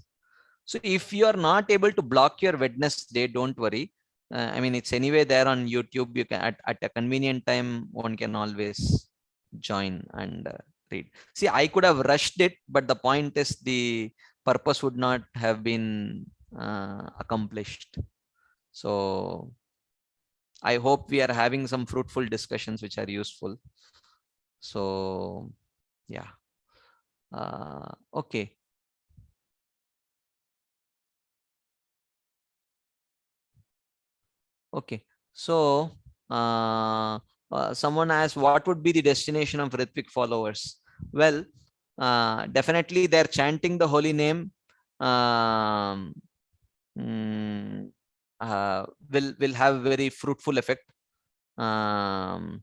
So if you are not able to block your Wednesday, don't worry. I mean, it's anyway there on YouTube. You can at a convenient time, one can always join and read. See, I could have rushed it, but the point is the purpose would not have been accomplished. So I hope we are having some fruitful discussions which are useful. So yeah. Okay. Okay. So someone asked, what would be the destination of Ritvik followers? Well, definitely they're chanting the holy name. Will have very fruitful effect. And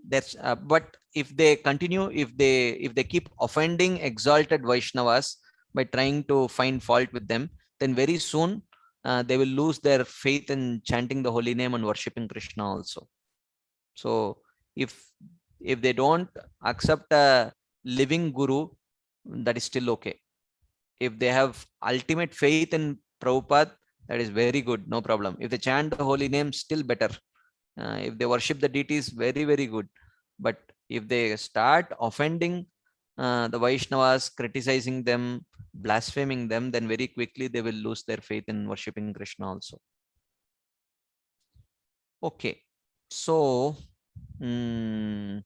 that's but if they continue, if they keep offending exalted Vaishnavas by trying to find fault with them, then very soon they will lose their faith in chanting the holy name and worshipping Krishna also. So if they don't accept a living guru, that is still okay. If they have ultimate faith in Prabhupada, that is very good, no problem. If they chant the holy name, still better. If they worship the deities, very, very good. But if they start offending the Vaishnavas, criticizing them, blaspheming them, then very quickly they will lose their faith in worshipping Krishna also. Okay. So, yeah,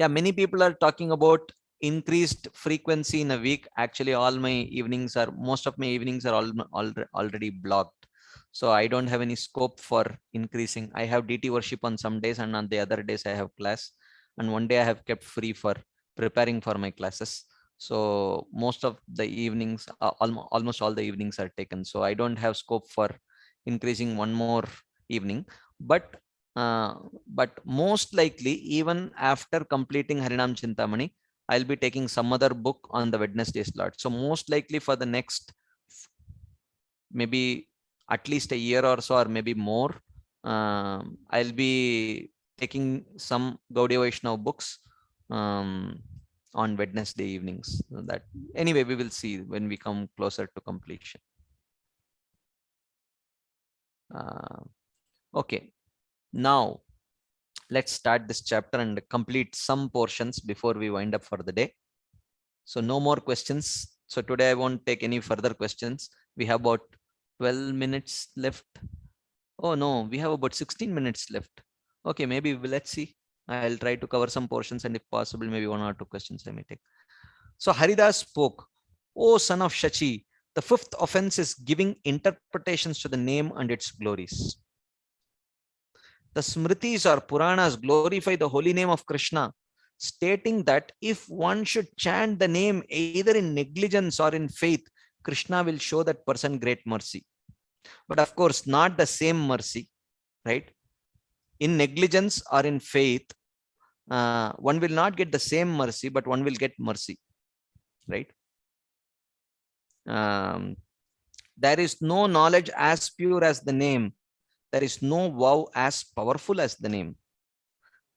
many people are talking about increased frequency in a week. Actually, most of my evenings are already blocked. So I don't have any scope for increasing. I have DT worship on some days, and on the other days I have class. And one day I have kept free for preparing for my classes. So most of the evenings, almost all the evenings are taken. So I don't have scope for increasing one more evening. But most likely, even after completing Harinaam Chintamani, I'll be taking some other book on the Wednesday slot. So most likely for the next maybe at least a year or so, or maybe more, I'll be taking some Gaudiya Vaishnava books on Wednesday evenings. That anyway, we will see when we come closer to completion. Okay. Now, let's start this chapter and complete some portions before we wind up for the day. So no more questions. So today I won't take any further questions. We have about 12 minutes left. Oh no, we have about 16 minutes left. Okay, maybe let's see. I'll try to cover some portions, and if possible, maybe 1 or 2 questions I may take. So Haridas spoke, "O son of Shachi, the fifth offense is giving interpretations to the name and its glories. The Smritis or Puranas glorify the holy name of Krishna, stating that if one should chant the name either in negligence or in faith, Krishna will show that person great mercy. But of course, not the same mercy, right? In negligence or in faith, one will not get the same mercy, but one will get mercy, right? There is no knowledge as pure as the name. There is no vow as powerful as the name.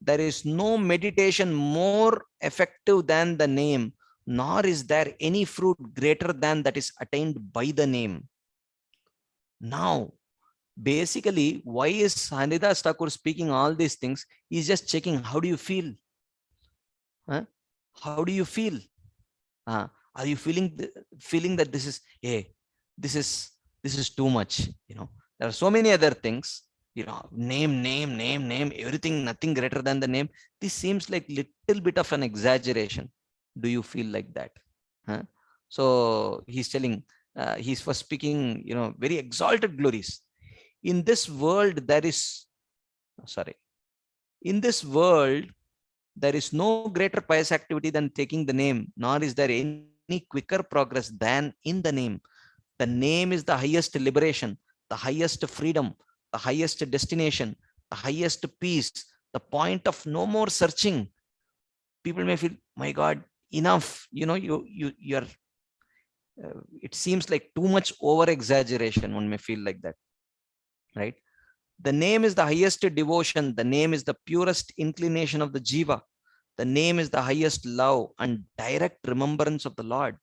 There is no meditation more effective than the name, nor is there any fruit greater than that is attained by the name." Now, basically, why is Haridas Thakur speaking all these things? He's just checking, how do you feel? How do you feel? Are you feeling that this is, hey, this is too much? There are so many other things. Name, everything, nothing greater than the name. This seems like little bit of an exaggeration. Do you feel like that? So he's telling, he's first speaking, very exalted glories. In this world, there is no greater pious activity than taking the name, nor is there any quicker progress than in the name. The name is the highest liberation, the highest freedom, the highest destination, the highest peace, the point of no more searching. People may feel, my God, enough. You're. It seems like too much over exaggeration. One may feel like that, right? The name is the highest devotion. The name is the purest inclination of the jiva. The name is the highest love and direct remembrance of the Lord.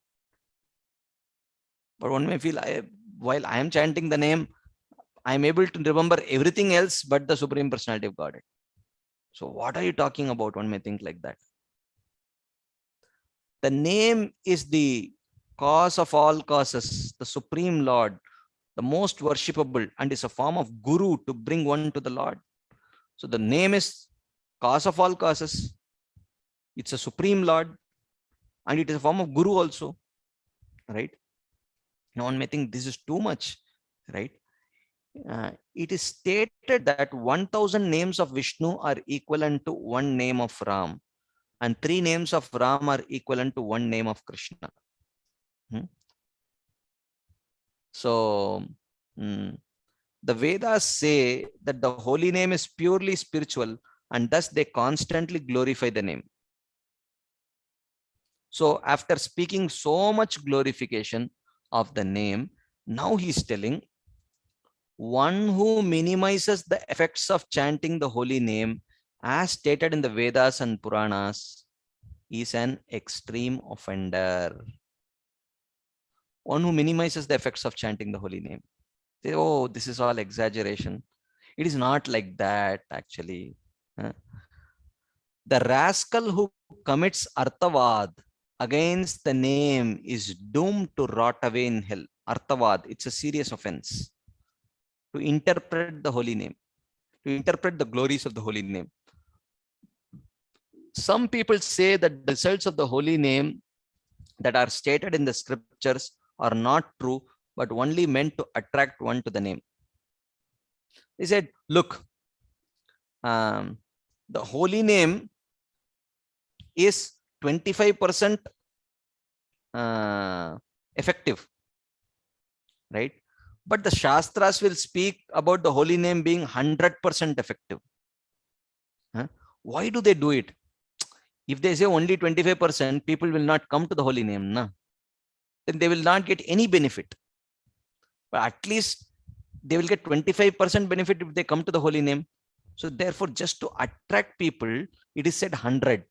But one may feel, while I am chanting the name, I am able to remember everything else but the Supreme Personality of Godhead. So what are you talking about? One may think like that. The name is the cause of all causes, the Supreme Lord, the most worshipable, and is a form of guru to bring one to the Lord. So the name is cause of all causes. It's a Supreme Lord, and it is a form of guru also, right? Now one may think this is too much, right? It is stated that 1000 names of Vishnu are equivalent to one name of Ram, and 3 names of Ram are equivalent to one name of Krishna. So the Vedas say that the holy name is purely spiritual, and thus they constantly glorify the name. So after speaking so much glorification of the name, now he's telling, one who minimizes the effects of chanting the holy name as stated in the Vedas and Puranas is an extreme offender. One who minimizes the effects of chanting the holy name. Say, oh, this is all exaggeration. It is not like that, actually. The rascal who commits arthavad against the name is doomed to rot away in hell. Arthavad, it's a serious offense. To interpret the holy name, to interpret the glories of the holy name. Some people say that the results of the holy name that are stated in the scriptures are not true, but only meant to attract one to the name. They said, look, the holy name is 25% effective, right? But the Shastras will speak about the holy name being 100% effective. Why do they do it? If they say only 25%, people will not come to the holy name. Then they will not get any benefit. But at least they will get 25% benefit if they come to the holy name. So therefore, just to attract people, it is said 100.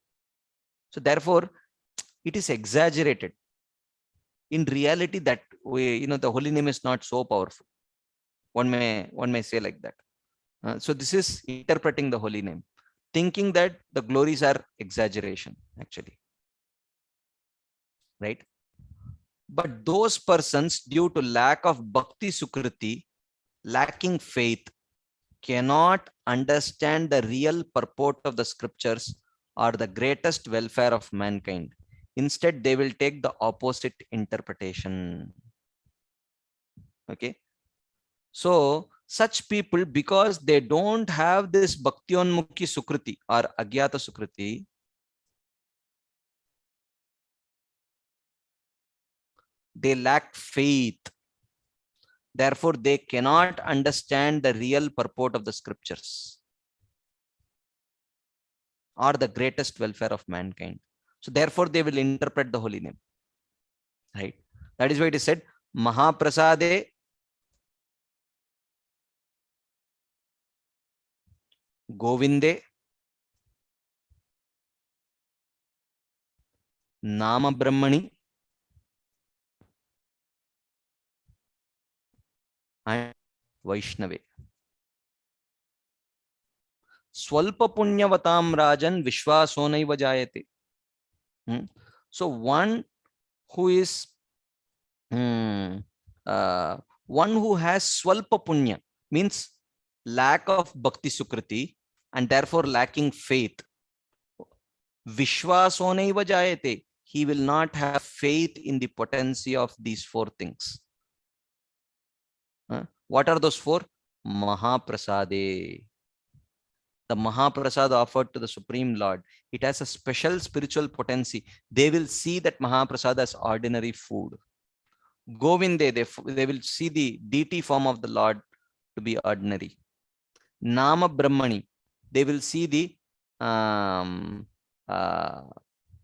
So therefore, it is exaggerated. In reality, that way, the holy name is not so powerful. One may say like that. So this is interpreting the holy name. thinking that the glories are exaggeration actually, right? But those persons, due to lack of bhakti sukriti, lacking faith, cannot understand the real purport of the scriptures or the greatest welfare of mankind. Instead, they will take the opposite interpretation. Okay. So such people, because they don't have this bhaktionmukhi sukriti or agyata sukriti, they lack faith. Therefore, they cannot understand the real purport of the scriptures or the greatest welfare of mankind. So therefore, they will interpret the holy name. Right. That is why it is said, Mahaprasade Govinde Nama Brahmani and Vaishnave. Swalpa punyavatam rajan vishwasonaiva jayate. So one who is one who has swalpa punya means lack of bhakti sukriti and therefore lacking faith. Vishwasonaiva jayate. He will not have faith in the potency of these four things. What are those four? Mahaprasade. The Mahaprasad offered to the Supreme Lord, it has a special spiritual potency. They will see that Mahaprasad as ordinary food. Govinde, they will see the deity form of the Lord to be ordinary. Nama Brahmani, they will see the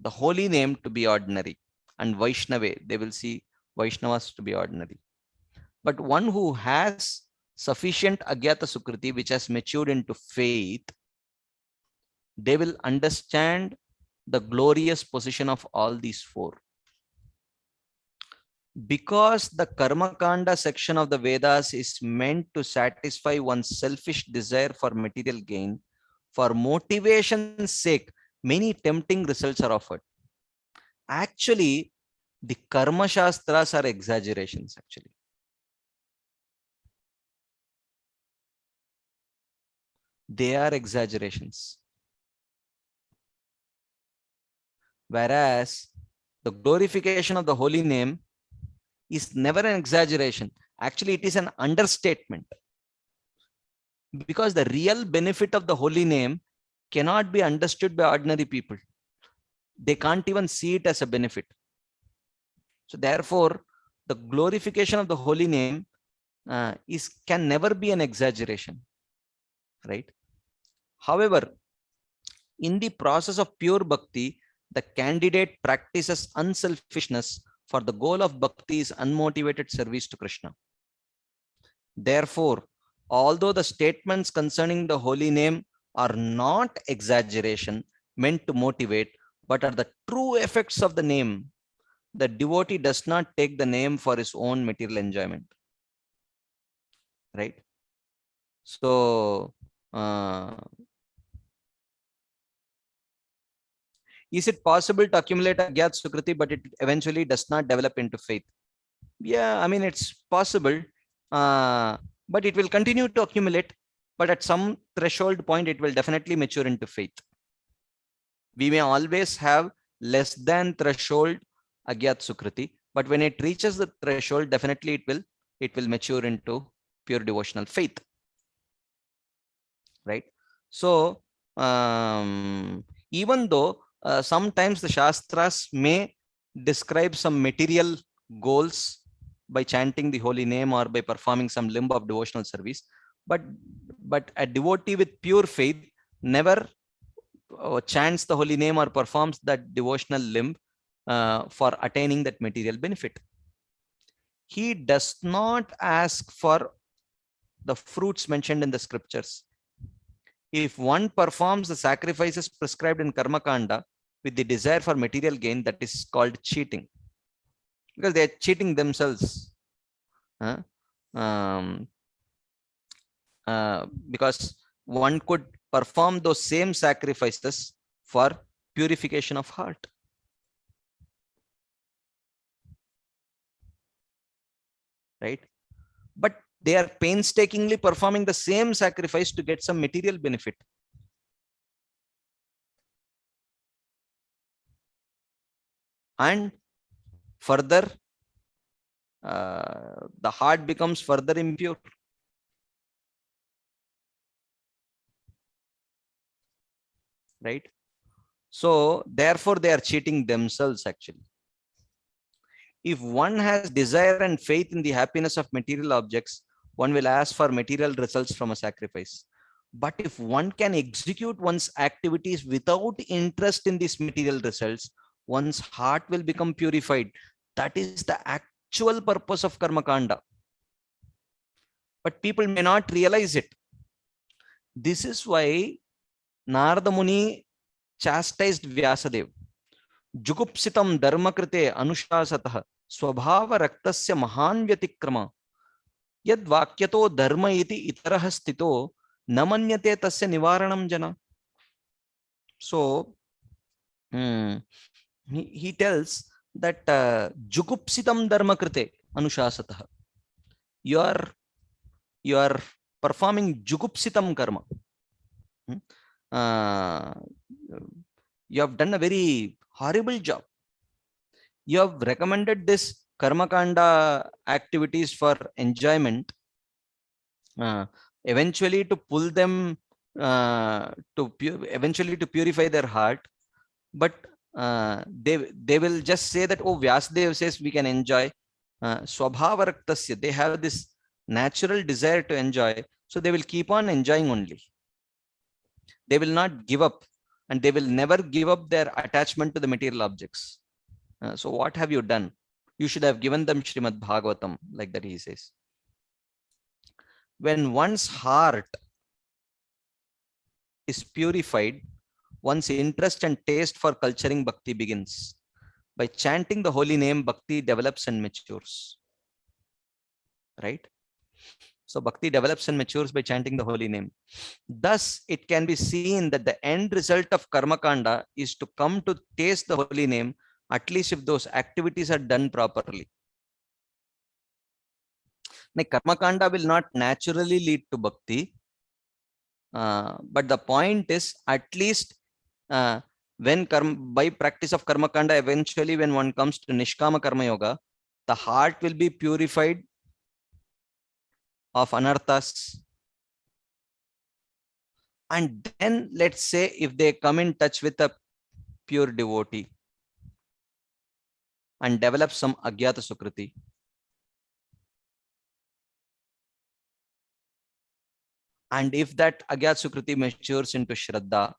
holy name to be ordinary. And Vaishnave, they will see Vaishnavas to be ordinary. But one who has sufficient agyata sukriti, which has matured into faith, they will understand the glorious position of all these four. Because the Karma Kanda section of the Vedas is meant to satisfy one's selfish desire for material gain, for motivation's sake, many tempting results are offered. Actually, the Karma Shastras are exaggerations, actually. They are exaggerations. Whereas the glorification of the holy name is never an exaggeration. Actually, it is an understatement. Because the real benefit of the holy name cannot be understood by ordinary people. They can't even see it as a benefit. So therefore, the glorification of the holy name can never be an exaggeration. Right? However, in the process of pure bhakti, the candidate practices unselfishness, for the goal of bhakti is unmotivated service to Krishna. Therefore, although the statements concerning the holy name are not exaggeration meant to motivate, but are the true effects of the name, the devotee does not take the name for his own material enjoyment. Right? So, is it possible to accumulate Agyat Sukriti, but it eventually does not develop into faith? Yeah, I mean, it's possible, but it will continue to accumulate, but at some threshold point, it will definitely mature into faith. We may always have less than threshold Agyat Sukriti, but when it reaches the threshold, definitely it will mature into pure devotional faith. Right? So, even though sometimes the Shastras may describe some material goals by chanting the holy name or by performing some limb of devotional service, but a devotee with pure faith never chants the holy name or performs that devotional limb for attaining that material benefit. He does not ask for the fruits mentioned in the scriptures. If one performs the sacrifices prescribed in Karma Kanda with the desire for material gain, that is called cheating, because they are cheating themselves. Because one could perform those same sacrifices for purification of heart. Right? But they are painstakingly performing the same sacrifice to get some material benefit. And further, the heart becomes further impure. Right? So therefore, they are cheating themselves actually. If one has desire and faith in the happiness of material objects, one will ask for material results from a sacrifice. But if one can execute one's activities without interest in these material results, one's heart will become purified. That is the actual purpose of karma kanda. But people may not realize it. This is why Narada Muni chastised Vyasadeva. Jugupsitam dharmakrite anushasatah swabhava raktasya mahan vyatikrama yad vakyato dharma iti itarah stito namanyate tasya nivaranam jana. So he tells that jugupsitam dharmakrite anushasatah. You are performing jugupsitam karma. You have done a very horrible job. You have recommended this karma kanda activities for enjoyment, eventually to pull them eventually to purify their heart. But they will just say that, oh, Vyasadeva says we can enjoy. Swabhavaraktasya, they have this natural desire to enjoy, so they will keep on enjoying only. They will not give up, and they will never give up their attachment to the material objects. So what have you done? You should have given them Srimad Bhagavatam, like that he says. When one's heart is purified, one's interest and taste for culturing bhakti begins. By chanting the holy name, bhakti develops and matures. Right? So bhakti develops and matures by chanting the holy name. Thus, it can be seen that the end result of karma kanda is to come to taste the holy name, at least if those activities are done properly. Now, karma kanda will not naturally lead to bhakti. But the point is, at least when by practice of karma kanda, eventually when one comes to nishkama karma yoga, the heart will be purified of anarthas. And then let's say if they come in touch with a pure devotee and develop some agyata sukriti, and if that agyata sukriti matures into shraddha,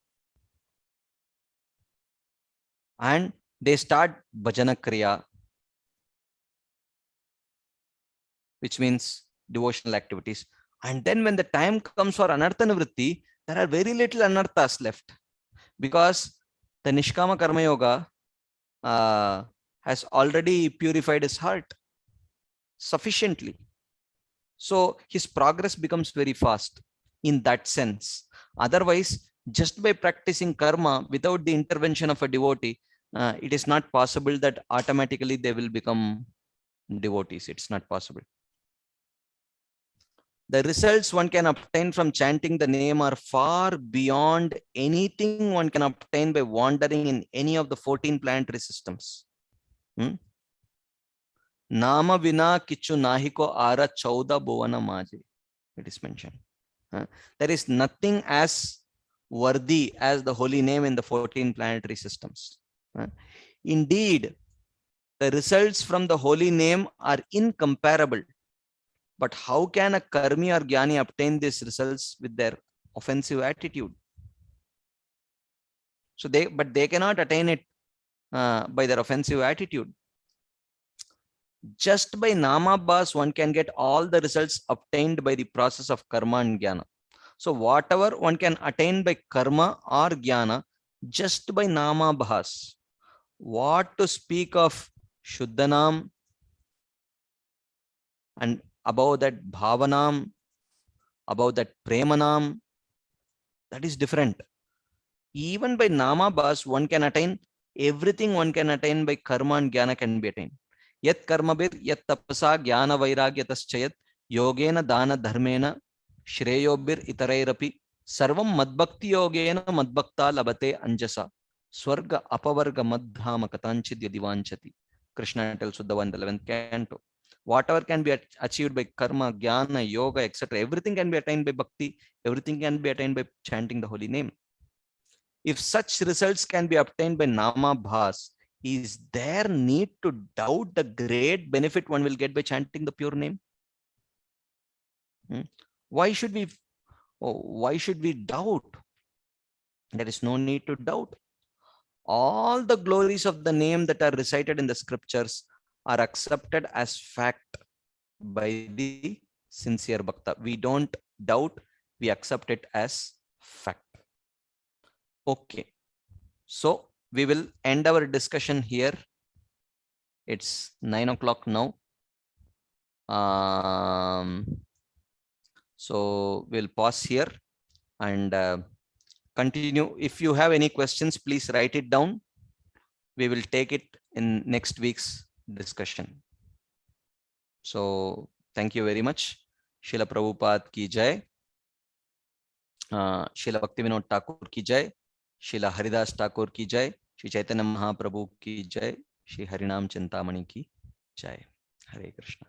and they start bhajana kriya, which means devotional activities, and then when the time comes for anartha nivritti, there are very little anarthas left, because the nishkama karma yoga has already purified his heart sufficiently. So his progress becomes very fast in that sense. Otherwise, just by practicing karma without the intervention of a devotee, it is not possible that automatically they will become devotees. It's not possible. The results one can obtain from chanting the name are far beyond anything one can obtain by wandering in any of the 14 planetary systems. Nama vina kichu nahiko ara chauda bovana maje. It is mentioned. There is nothing as worthy as the holy name in the 14 planetary systems. Indeed, the results from the holy name are incomparable. But how can a karmi or jnani obtain these results with their offensive attitude? So they cannot attain it by their offensive attitude. Just by namabhas, one can get all the results obtained by the process of karma and jnana. So whatever one can attain by karma or jnana, just by namabhas, what to speak of shuddhanam, and above that bhavanam, above that premanam, That is different. Even by nama bhas, one can attain everything. One can attain by karma and jnana can be attained. Yat karma bir, yat tapasa, jnana vairagyatas yogena dana dharmena, shreyobir itarairapi, sarvam madbhakti yogena madbhakta labate anjasa, swarga apavarga madhama katanchid yadivanchati. Krishna tells Uddhava in the 11th canto. Whatever can be achieved by karma, jnana, yoga, etc., everything can be attained by bhakti, everything can be attained by chanting the holy name. If such results can be obtained by nama bhas, is there need to doubt the great benefit one will get by chanting the pure name? Why should we doubt? There is no need to doubt. All the glories of the name that are recited in the scriptures are accepted as fact by the sincere bhakta. We don't doubt, we accept it as fact. Okay, so we will end our discussion here. It's 9 o'clock now. So we'll pause here and continue. If you have any questions, please write it down. We will take it in next week's discussion. So thank you very much. Srila Prabhupada ki jai. Srila Bhaktivinoda Thakur ki jai. Srila Haridas Thakur ki jai. Shri Chaitanya Mahaprabhu ki jai. Shri Harinaam Chintamani ki jai. Hare Krishna.